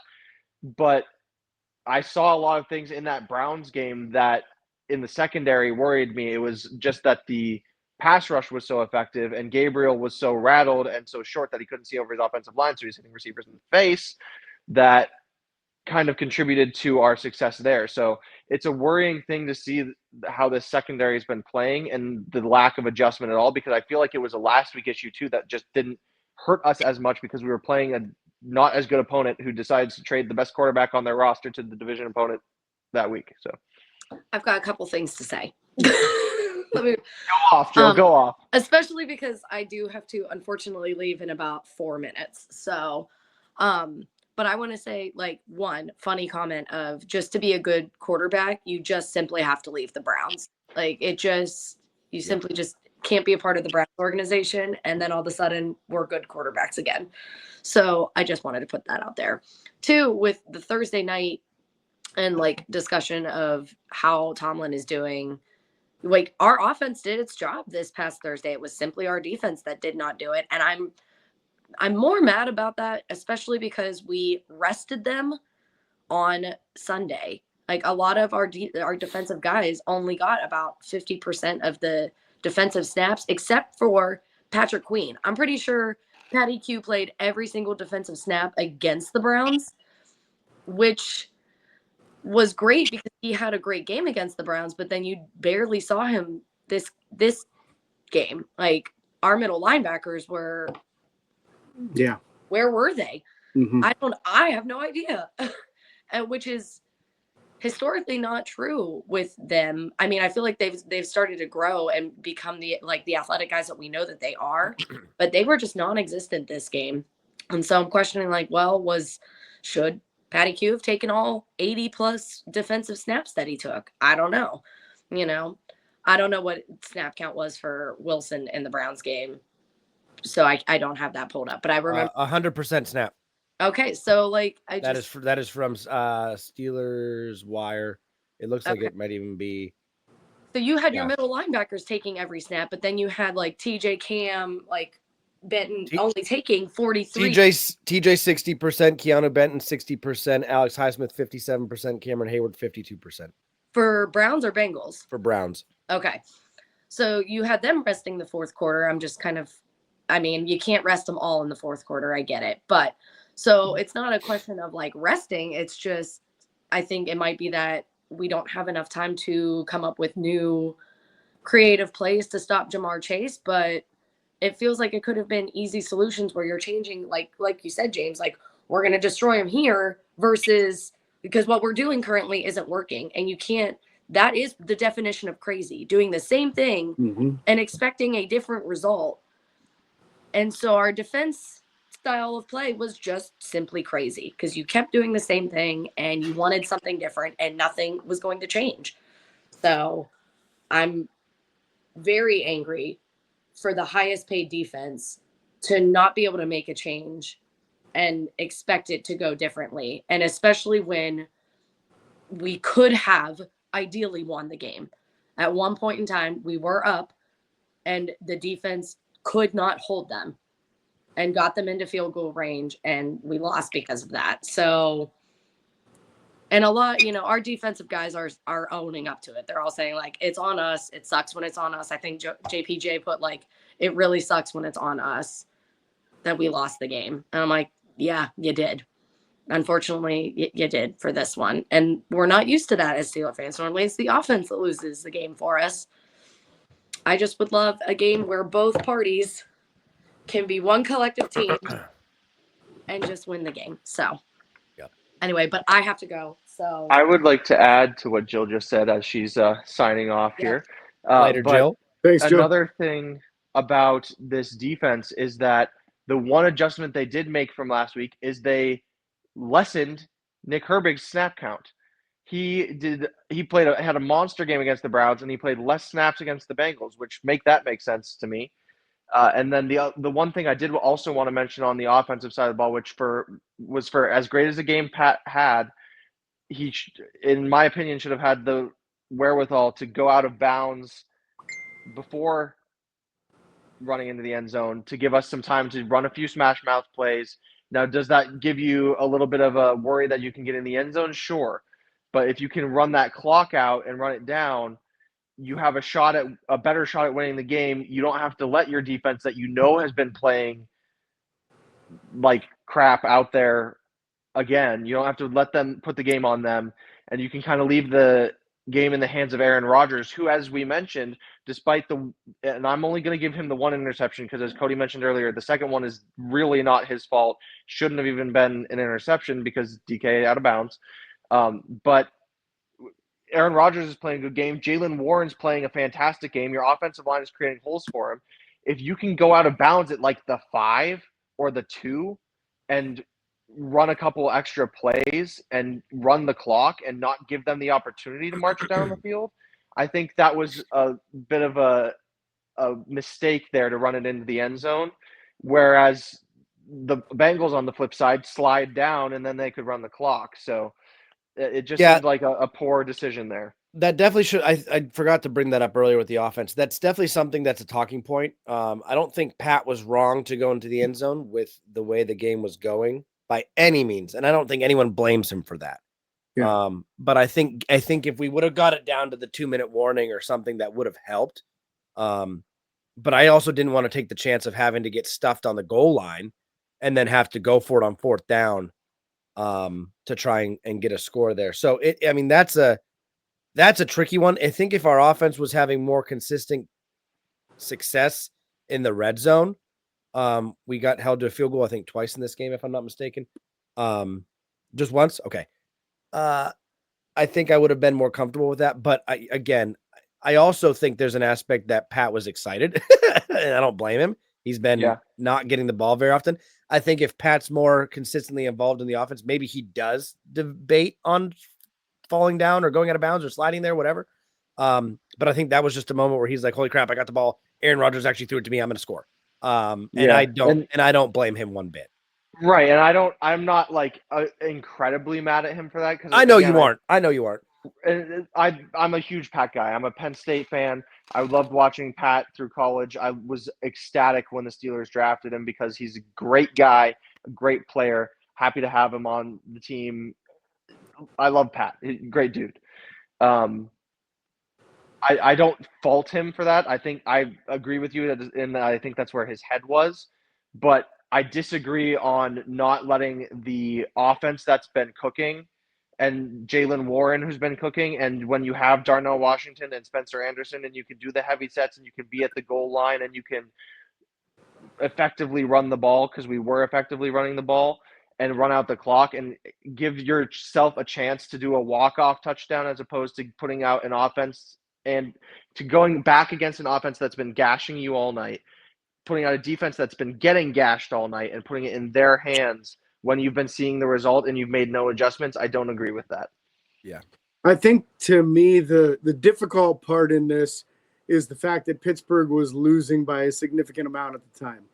but I saw a lot of things in that Browns game that in the secondary worried me. It was just that the pass rush was so effective and Gabriel was so rattled and so short that he couldn't see over his offensive line, so he's hitting receivers in the face. That kind of contributed to our success there. So it's a worrying thing to see how this secondary has been playing and the lack of adjustment at all, because I feel like it was a last week issue too that just didn't hurt us as much, because we were playing a not as good opponent who decides to trade the best quarterback on their roster to the division opponent that week. So I've got a couple things to say. Let me go off, Joe. Go off. Especially because I do have to unfortunately leave in about 4 minutes. So, but I want to say, like, one funny comment of, just to be a good quarterback, you just simply have to leave the Browns. Like, you simply just can't be a part of the Browns organization, and then all of a sudden we're good quarterbacks again. So I just wanted to put that out there. 2, with the Thursday night and like discussion of how Tomlin is doing, like, our offense did its job this past Thursday. It was simply our defense that did not do it. And I'm more mad about that, especially because we rested them on Sunday. Like, a lot of our defensive guys only got about 50% of the defensive snaps, except for Patrick Queen. I'm pretty sure Patty Q played every single defensive snap against the Browns, which was great because he had a great game against the Browns, but then you barely saw him this game. Like, our middle linebackers were, where were they? Mm-hmm. I have no idea. Which is historically not true with them. I mean, I feel like they've started to grow and become the athletic guys that we know that they are, but they were just non-existent this game. And so I'm questioning, like, well, should Patty Q have taken all 80 plus defensive snaps that he took? I don't know. I don't know what snap count was for Wilson in the Browns game. So I don't have that pulled up, but I remember 100% snap. Okay, so like that is from Steelers Wire. It looks like it might even be. So you had your middle linebackers taking every snap, but then you had like TJ Cam, like Benton only taking 43. TJ 60%, Keanu Benton 60%, Alex Highsmith 57%, Cameron Hayward 52%. For Browns or Bengals? For Browns. Okay, so you had them resting the fourth quarter. I'm just kind of, I mean, you can't rest them all in the fourth quarter. I get it, but. So it's not a question of like resting. It's just, I think it might be that we don't have enough time to come up with new creative plays to stop Jamar Chase. But it feels like it could have been easy solutions where you're changing, like you said, James, like we're going to destroy them here versus because what we're doing currently isn't working. And you can't, that is the definition of crazy, doing the same thing and expecting a different result. And so our defense style of play was just simply crazy because you kept doing the same thing and you wanted something different and nothing was going to change. So I'm very angry for the highest paid defense to not be able to make a change and expect it to go differently. And especially when we could have ideally won the game. At one point in time, we were up and the defense could not hold them and got them into field goal range, and we lost because of that. So, and a lot, our defensive guys are owning up to it. They're all saying like, it's on us. It sucks when it's on us. I think JPJ put like, it really sucks when it's on us that we lost the game. And I'm like, yeah, you did. Unfortunately, you did for this one. And we're not used to that as Steelers fans. Normally it's the offense that loses the game for us. I just would love a game where both parties can be one collective team and just win the game. So anyway, but I have to go. So I would like to add to what Jill just said as she's signing off here. Later, But Jill. Thanks, Joe. another thing about this defense is that the one adjustment they did make from last week is they lessened Nick Herbig's snap count. He had a monster game against the Browns, and he played less snaps against the Bengals, which make sense to me. And then the one thing I did also want to mention on the offensive side of the ball, which was for as great as the game Pat had, he, in my opinion, should have had the wherewithal to go out of bounds before running into the end zone to give us some time to run a few smash mouth plays. Now, does that give you a little bit of a worry that you can get in the end zone? Sure. But if you can run that clock out and run it down, you have a better shot at winning the game. You don't have to let your defense that has been playing like crap out there again. You don't have to let them put the game on them, and you can kind of leave the game in the hands of Aaron Rodgers, who, as we mentioned, and I'm only going to give him the one interception because, as Cody mentioned earlier, the second one is really not his fault. Shouldn't have even been an interception because DK out of bounds. But Aaron Rodgers is playing a good game. Jaylen Warren's playing a fantastic game. Your offensive line is creating holes for him. If you can go out of bounds at like the 5 or the 2 and run a couple extra plays and run the clock and not give them the opportunity to march down the field, I think that was a bit of a mistake there to run it into the end zone. Whereas the Bengals on the flip side slide down and then they could run the clock. So it just seemed like a poor decision there. That definitely should. I forgot to bring that up earlier with the offense. That's definitely something that's a talking point. I don't think Pat was wrong to go into the end zone with the way the game was going by any means, and I don't think anyone blames him for that. Yeah. But I think if we would have got it down to the 2-minute warning or something, that would have helped. But I also didn't want to take the chance of having to get stuffed on the goal line and then have to go for it on 4th down to try and get a score there. So that's a tricky one. I think if our offense was having more consistent success in the red zone, we got held to a field goal, I think twice in this game, if I'm not mistaken. Just once. Okay. I think I would have been more comfortable with that. But I also think there's an aspect that Pat was excited and I don't blame him. He's been not getting the ball very often. I think if Pat's more consistently involved in the offense, maybe he does debate on falling down or going out of bounds or sliding there, whatever. But I think that was just a moment where he's like, holy crap, I got the ball. Aaron Rodgers actually threw it to me. I'm going to score. And I don't blame him one bit. Right. And I'm not like incredibly mad at him for that. I know you aren't. And I'm a huge Pat guy. I'm a Penn State fan. I loved watching Pat through college. I was ecstatic when the Steelers drafted him because he's a great guy, a great player. Happy to have him on the team. I love Pat. Great dude. I don't fault him for that. I think I agree with you and I think that's where his head was. But I disagree on not letting the offense that's been cooking and Jaylen Warren who's been cooking, and when you have Darnell Washington and Spencer Anderson and you can do the heavy sets and you can be at the goal line and you can effectively run the ball, because we were effectively running the ball, and run out the clock and give yourself a chance to do a walk-off touchdown as opposed to putting out an offense and to going back against an offense that's been gashing you all night, putting out a defense that's been getting gashed all night and putting it in their hands when you've been seeing the result and you've made no adjustments. I don't agree with that. Yeah. I think to me the difficult part in this is the fact that Pittsburgh was losing by a significant amount at the time.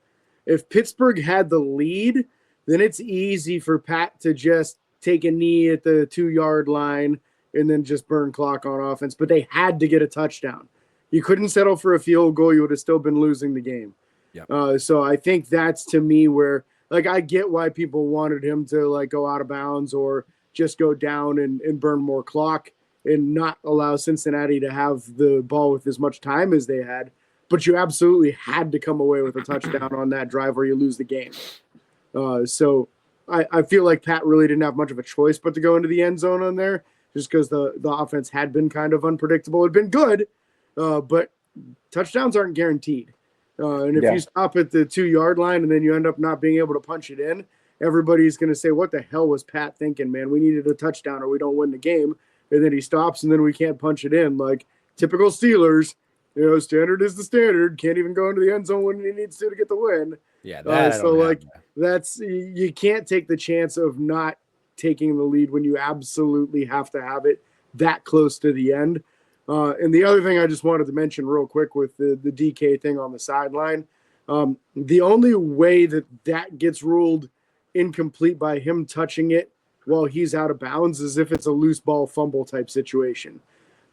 If Pittsburgh had the lead, then it's easy for Pat to just take a knee at the 2-yard line and then just burn clock on offense. But they had to get a touchdown. You couldn't settle for a field goal. You would have still been losing the game. Yeah. So I think that's to me where, like, I get why people wanted him to like go out of bounds or just go down and burn more clock and not allow Cincinnati to have the ball with as much time as they had. But you absolutely had to come away with a touchdown on that drive or you lose the game. So I feel like Pat really didn't have much of a choice but to go into the end zone on there just because the offense had been kind of unpredictable. It had been good, but touchdowns aren't guaranteed. And if you stop at the 2-yard line and then you end up not being able to punch it in, everybody's going to say, what the hell was Pat thinking, man? We needed a touchdown or we don't win the game. And then he stops and then we can't punch it in. Like typical Steelers, standard is the standard. Can't even go into the end zone when he needs to get the win. Yeah. That's you can't take the chance of not taking the lead when you absolutely have to have it that close to the end. And the other thing I just wanted to mention real quick with the DK thing on the sideline, the only way that gets ruled incomplete by him touching it while he's out of bounds is if it's a loose ball fumble type situation.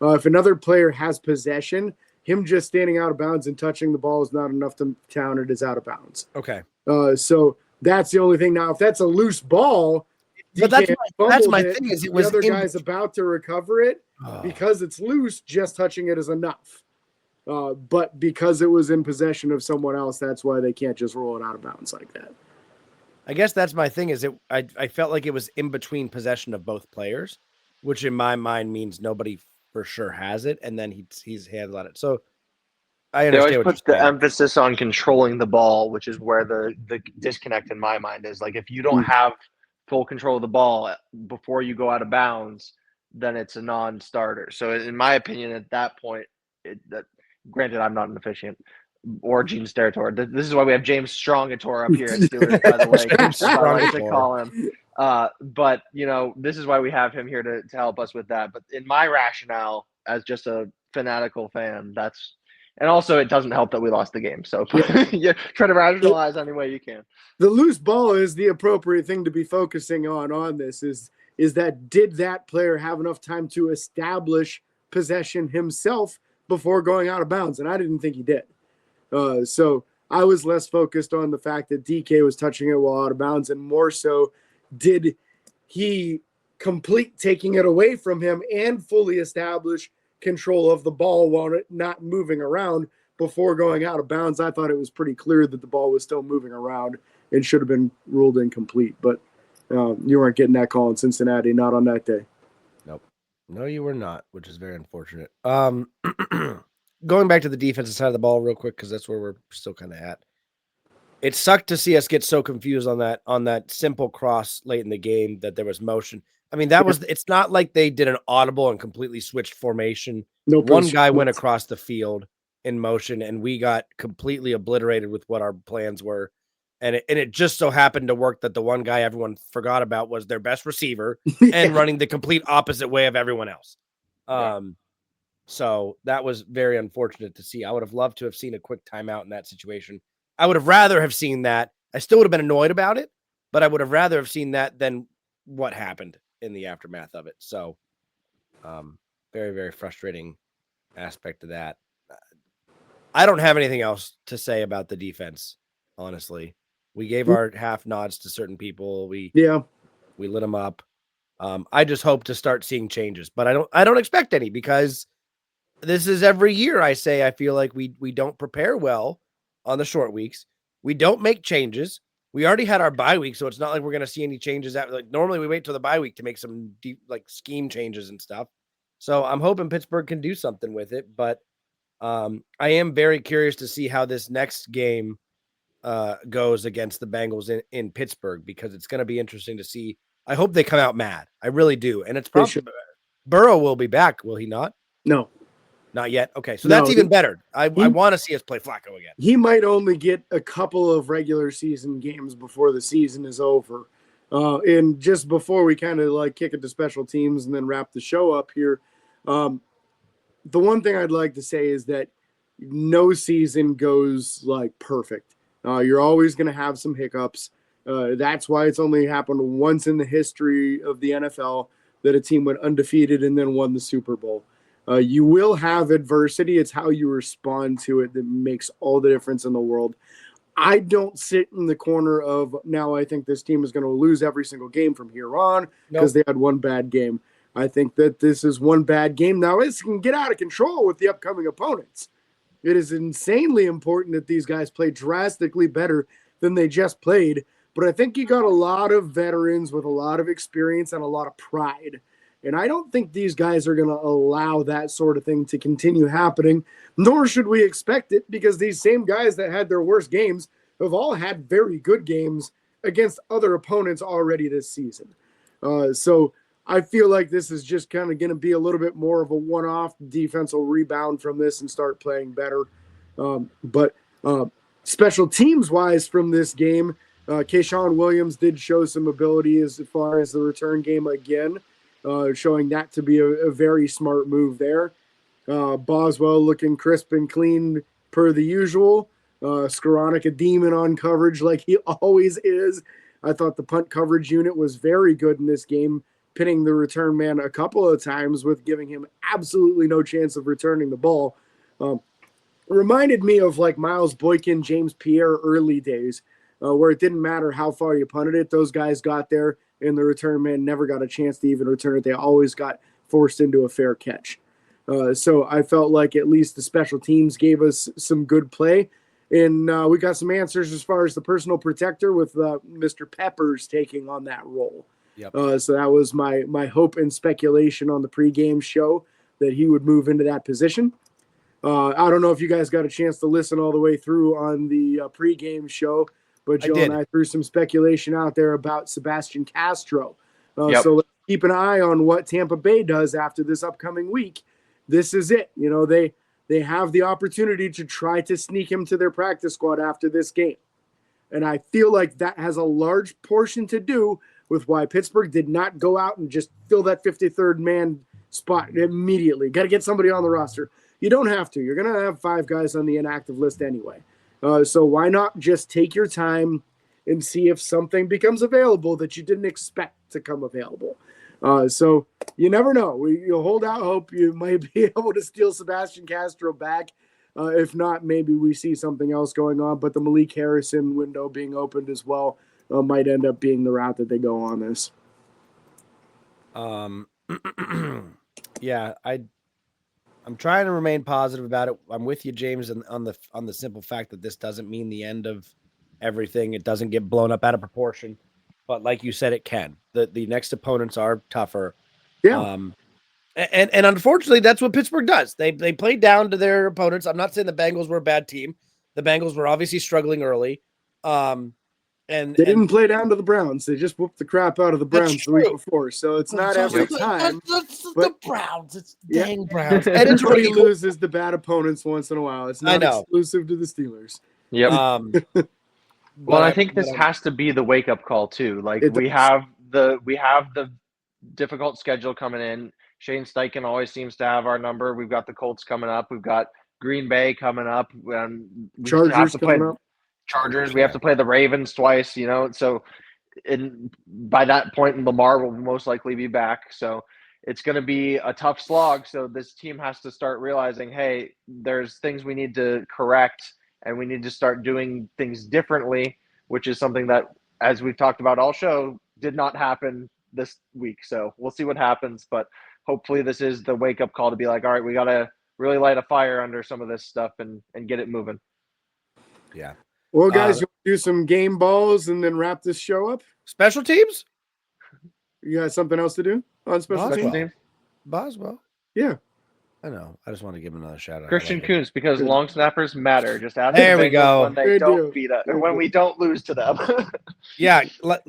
If another player has possession, him just standing out of bounds and touching the ball is not enough to count it as out of bounds. Okay. So that's the only thing. Now, if that's a loose ball, but that's my thing is it was the other guy's about to recover it because it's loose, just touching it is enough. But because it was in possession of someone else, that's why they can't just roll it out of bounds like that. I guess that's my thing is I felt like it was in between possession of both players, which in my mind means nobody for sure has it, and then he's handled it. So I understand. They always put the emphasis on controlling the ball, which is where the disconnect in my mind is. Like if you don't have full control of the ball before you go out of bounds, then it's a non-starter. So in my opinion, at that point, granted, I'm not an officiant or Gene Steratore. This is why we have James Strongator up here at Steelers, by the way. I like to call him. But, this is why we have him here to help us with that. But in my rationale, as just a fanatical fan, and also it doesn't help that we lost the game. So you try to rationalize any way you can. The loose ball is the appropriate thing to be focusing on this is that did that player have enough time to establish possession himself before going out of bounds? And I didn't think he did. So I was less focused on the fact that DK was touching it while out of bounds and more so did he complete taking it away from him and fully establish control of the ball while it not moving around before going out of bounds. I thought it was pretty clear that the ball was still moving around and should have been ruled incomplete. But you weren't getting that call in Cincinnati, not on that day. Nope. No, you were not, which is very unfortunate. Going back to the defensive side of the ball real quick, because that's where we're still kind of at. It sucked to see us get so confused on that simple cross late in the game that there was motion. I mean, it's not like they did an audible and completely switched formation. One guy went across the field in motion and we got completely obliterated with what our plans were. And it just so happened to work that the one guy everyone forgot about was their best receiver and running the complete opposite way of everyone else. So that was very unfortunate to see. I would have loved to have seen a quick timeout in that situation. I would have rather have seen that. I still would have been annoyed about it, but I would have rather have seen that than what happened in the aftermath of it. So very, very frustrating aspect of that. I don't have anything else to say about the defense, honestly. We gave our half nods to certain people. We lit them up. I just hope to start seeing changes, but I don't expect any because this is every year I say I feel like we don't prepare well on the short weeks. We don't make changes. We already had our bye week, so it's not like we're going to see any changes. Normally we wait till the bye week to make some deep scheme changes and stuff. So I'm hoping Pittsburgh can do something with it, but I am very curious to see how this next game goes against the Bengals in Pittsburgh, because it's going to be interesting to see. I hope they come out mad. I really do. And it's probably Burrow will be back, will he not? No. Not yet. Okay, so No, that's even better. I want to see us play Flacco again. He might only get a couple of regular season games before the season is over. And just before we kind of like kick it to special teams and then wrap the show up here, the one thing I'd like to say is that no season goes like perfect. You're always going to have some hiccups. That's why it's only happened once in the history of the NFL that a team went undefeated and then won the Super Bowl. You will have adversity. It's how you respond to it that makes all the difference in the world. I don't sit in the corner of now I think this team is going to lose every single game from here on because they had one bad game. I think that this is one bad game. Now, it can get out of control with the upcoming opponents. It is insanely important that these guys play drastically better than they just played. But I think you got a lot of veterans with a lot of experience and a lot of pride. And I don't think these guys are going to allow that sort of thing to continue happening, nor should we expect it, because these same guys that had their worst games have all had very good games against other opponents already this season. So I feel like this is just kind of going to be a little bit more of a one-off. Defense will rebound from this and start playing better. But special teams-wise from this game, Keyshawn Williams did show some ability as far as the return game again. Showing that to be a very smart move there. Boswell looking crisp and clean per the usual. Skoranek a demon on coverage like he always is. I thought the punt coverage unit was very good in this game, pinning the return man a couple of times with giving him absolutely no chance of returning the ball. Reminded me of like Miles Boykin, James Pierre early days, where it didn't matter how far you punted it. Those guys got there, and the return man never got a chance to even return it. They always got forced into a fair catch. So I felt like at least the special teams gave us some good play. And we got some answers as far as the personal protector with Mr. Peppers taking on that role. Yep. So that was my hope and speculation on the pregame show that he would move into that position. I don't know if you guys got a chance to listen all the way through on the pregame show, but Joe and I threw some speculation out there about Sebastian Castro. So let's keep an eye on what Tampa Bay does after this upcoming week. This is it. You know, they have the opportunity to try to sneak him to their practice squad after this game. And I feel like that has a large portion to do with why Pittsburgh did not go out and just fill that 53rd man spot immediately. Got to get somebody on the roster. You don't have to. You're going to have 5 guys on the inactive list anyway. So why not just take your time and see if something becomes available that you didn't expect to come available. So you never know. You'll hold out hope you might be able to steal Sebastian Castro back. If not, maybe we see something else going on. But the Malik Harrison window being opened as well might end up being the route that they go on this. Yeah, I'm trying to remain positive about it. I'm with you, James, on the simple fact that this doesn't mean the end of everything. It doesn't get blown up out of proportion. But like you said, it can. The next opponents are tougher. Yeah. And unfortunately, that's what Pittsburgh does. They play down to their opponents. I'm not saying the Bengals were a bad team. The Bengals were obviously struggling early. And they didn't play down to the Browns. They just whooped the crap out of the Browns the week before. So it's not every time. That's but, the Browns. It's dang Browns. And it's everybody really cool. loses the bad opponents once in a while. It's not exclusive to the Steelers. Yep. Well, I think this has to be the wake up call too. Like we have the difficult schedule coming in. Shane Steichen always seems to have our number. We've got the Colts coming up. We've got Green Bay coming up. Chargers coming up. Chargers. We have to play the Ravens twice, you know. So by that point, Lamar will most likely be back. So it's going to be a tough slog. So this team has to start realizing, hey, there's things we need to correct, and we need to start doing things differently, which is something that, as we've talked about all show, did not happen this week. So we'll see what happens. But hopefully this is the wake-up call to be like, all right, we got to really light a fire under some of this stuff and get it moving. Yeah. Well, guys, you want to do some game balls and then wrap this show up? Special teams? You got something else to do on special teams? Boswell. Yeah. I know. I just want to give him another shout out. Christian I like Kuntz, because Good. long snappers matter. Just ask There the we Bengals go. when they They don't do. beat us, They or when do. we don't lose to them. Yeah,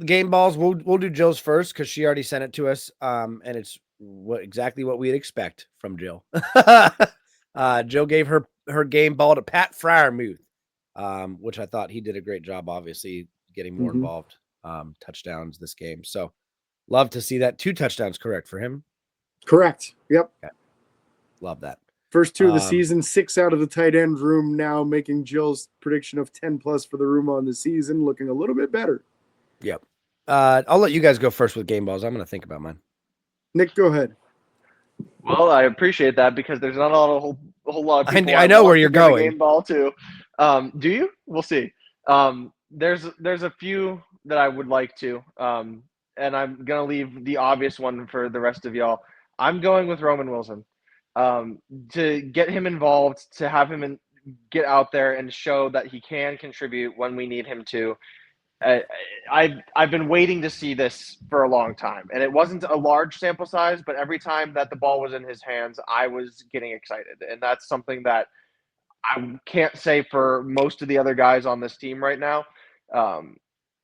game balls. We'll do Jill's first because she already sent it to us. And it's exactly what we'd expect from Jill. Jill gave her game ball to Pat Fryermuth, which I thought he did a great job. Obviously, getting more involved, touchdowns this game. So love to see that. 2 touchdowns, correct for him. Correct. Yep. Okay. Love that. First 2 of the season, 6 out of the tight end room now, making Jill's prediction of 10 plus for the room on the season looking a little bit better. Yep. I'll let you guys go first with game balls. I'm going to think about mine. Nick, go ahead. Well, I appreciate that because there's not a whole lot of people. I know want where to you're give a going. Game ball to. Do you? We'll see. There's a few that I would like to, and I'm gonna leave the obvious one for the rest of y'all. I'm going with Roman Wilson. To get him involved, to have him get out there and show that he can contribute when we need him to. I've been waiting to see this for a long time, and it wasn't a large sample size, but every time that the ball was in his hands, I was getting excited, and that's something that I can't say for most of the other guys on this team right now,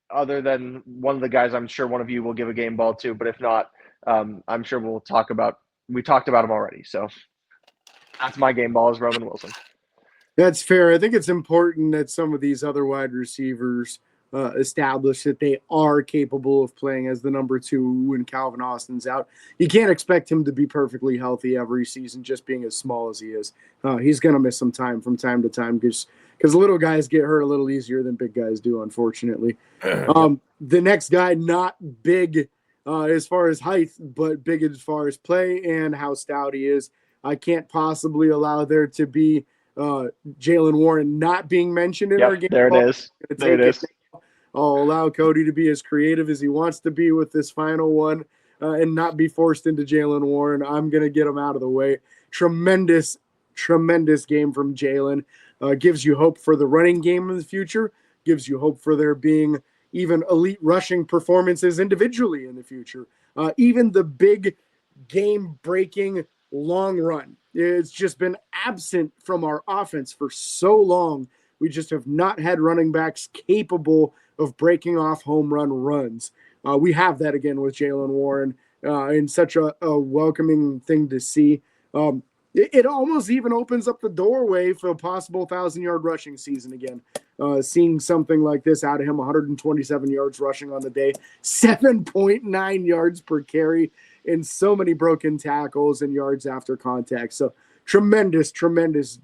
other than one of the guys I'm sure one of you will give a game ball to, but if not, I'm sure we talked about him already. So that's my game ball is Roman Wilson. That's fair. I think it's important that some of these other wide receivers establish that they are capable of playing as the number 2 when Calvin Austin's out. You can't expect him to be perfectly healthy every season, just being as small as he is. He's going to miss some time from time to time because little guys get hurt a little easier than big guys do, unfortunately. The next guy, not big as far as height, but big as far as play and how stout he is. I can't possibly allow there to be Jaylen Warren not being mentioned in our game. There it is. There it is. I'll allow Cody to be as creative as he wants to be with this final one and not be forced into Jaylen Warren. I'm going to get him out of the way. Tremendous game from Jaylen. Gives you hope for the running game in the future. Gives you hope for there being even elite rushing performances individually in the future. Even the big game-breaking long run. It's just been absent from our offense for so long. We just have not had running backs capable of breaking off home run runs. We have that again with Jaylen Warren, and such a welcoming thing to see. It almost even opens up the doorway for a possible 1,000-yard rushing season again. Seeing something like this out of him, 127 yards rushing on the day, 7.9 yards per carry, and so many broken tackles and yards after contact. So tremendous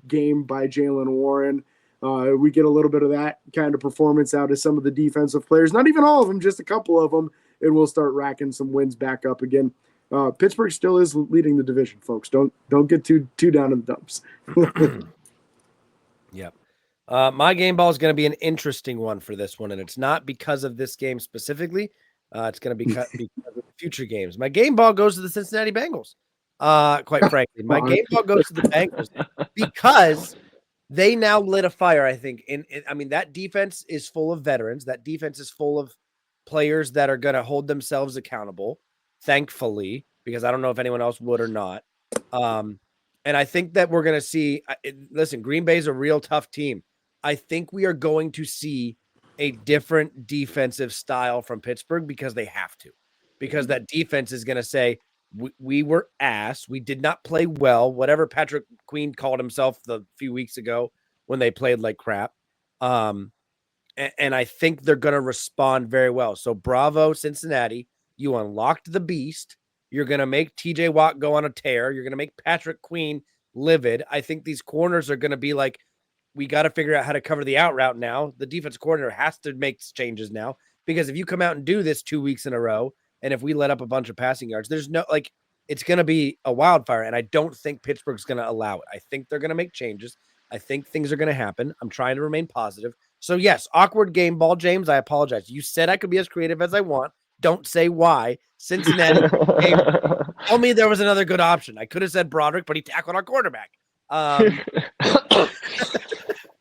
game by Jaylen Warren. We get a little bit of that kind of performance out of some of the defensive players. Not even all of them, just a couple of them, and we'll start racking some wins back up again. Pittsburgh still is leading the division, folks. Don't get too down in the dumps. Yep. My game ball is going to be an interesting one for this one, and it's not because of this game specifically. It's going to be because of future games. My game ball goes to the Cincinnati Bengals. Quite frankly, my game ball goes to the Bengals because they now lit a fire, I think. I mean, that defense is full of veterans. That defense is full of players that are going to hold themselves accountable, thankfully, because I don't know if anyone else would or not. And I think that we're going to see – listen, Green Bay is a real tough team. I think we are going to see a different defensive style from Pittsburgh because they have to. Because that defense is going to say, we were ass. We did not play well. Whatever Patrick Queen called himself a few weeks ago when they played like crap. And I think they're going to respond very well. So bravo, Cincinnati. You unlocked the beast. You're going to make TJ Watt go on a tear. You're going to make Patrick Queen livid. I think these corners are going to be like, we got to figure out how to cover the out route now. The defense coordinator has to make changes now because if you come out and do this 2 weeks in a row, and if we let up a bunch of passing yards, there's no, like, it's going to be a wildfire. And I don't think Pittsburgh's going to allow it. I think they're going to make changes. I think things are going to happen. I'm trying to remain positive. So yes, awkward game ball, James. I apologize. You said I could be as creative as I want. Don't say why. Cincinnati told me there was another good option. I could have said Broderick, but he tackled our quarterback.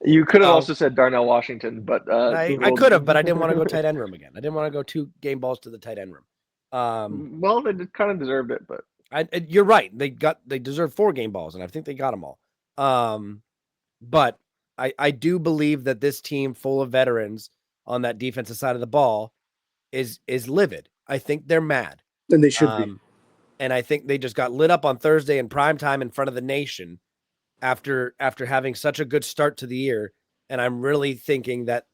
You could have also said Darnell Washington, but I could have, but I didn't want to go tight end room again. I didn't want to go 2 game balls to the tight end room. Well, they kind of deserved it, but You're right. They deserve 4 game balls, and I think they got them all. But I do believe that this team full of veterans on that defensive side of the ball is livid. I think they're mad. And they should be. And I think they just got lit up on Thursday in prime time in front of the nation after having such a good start to the year. And I'm really thinking that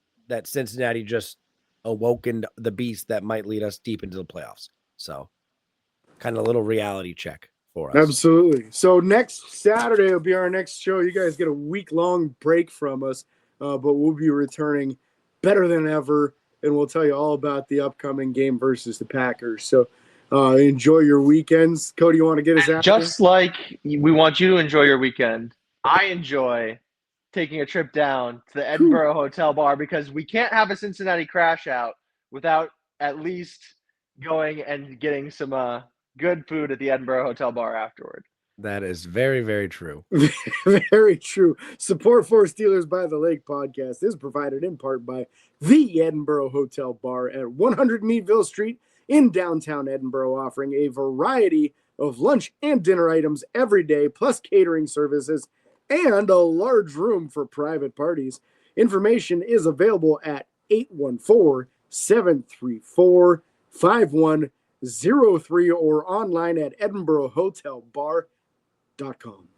Cincinnati just awoken the beast that might lead us deep into the playoffs. So kind of a little reality check for us. Absolutely. So next Saturday will be our next show. You guys get a week-long break from us, but we'll be returning better than ever, and we'll tell you all about the upcoming game versus the Packers. So enjoy your weekends. Cody, you want to get us out? Just like we want you to enjoy your weekend, I enjoy taking a trip down to the Edinburgh Hotel Bar because we can't have a Cincinnati crash out without at least going and getting some good food at the Edinburgh Hotel Bar afterward. That is very, very true. Very true. Support for Steelers by the Lake podcast is provided in part by the Edinburgh Hotel Bar at 100 Meadville Street in downtown Edinburgh, offering a variety of lunch and dinner items every day, plus catering services and a large room for private parties. Information is available at 814-734-5103 or online at edinburghhotelbar.com.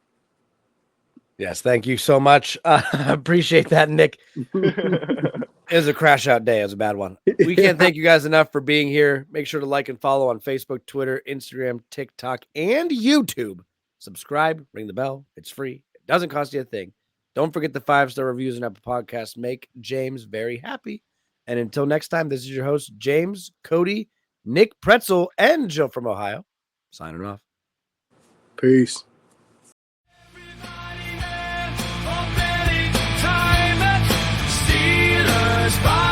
Yes, thank you so much. Appreciate that, Nick. It was a crash out day. It was a bad one. We can't thank you guys enough for being here. Make sure to like and follow on Facebook, Twitter, Instagram, TikTok, and YouTube. Subscribe, ring the bell. It's free. It doesn't cost you a thing. Don't forget the 5-star reviews and Apple Podcasts. Make James very happy. And until next time, this is your host, James, Cody, Nick Pretzel, and Jill from Ohio. Signing off. Peace. Steelers by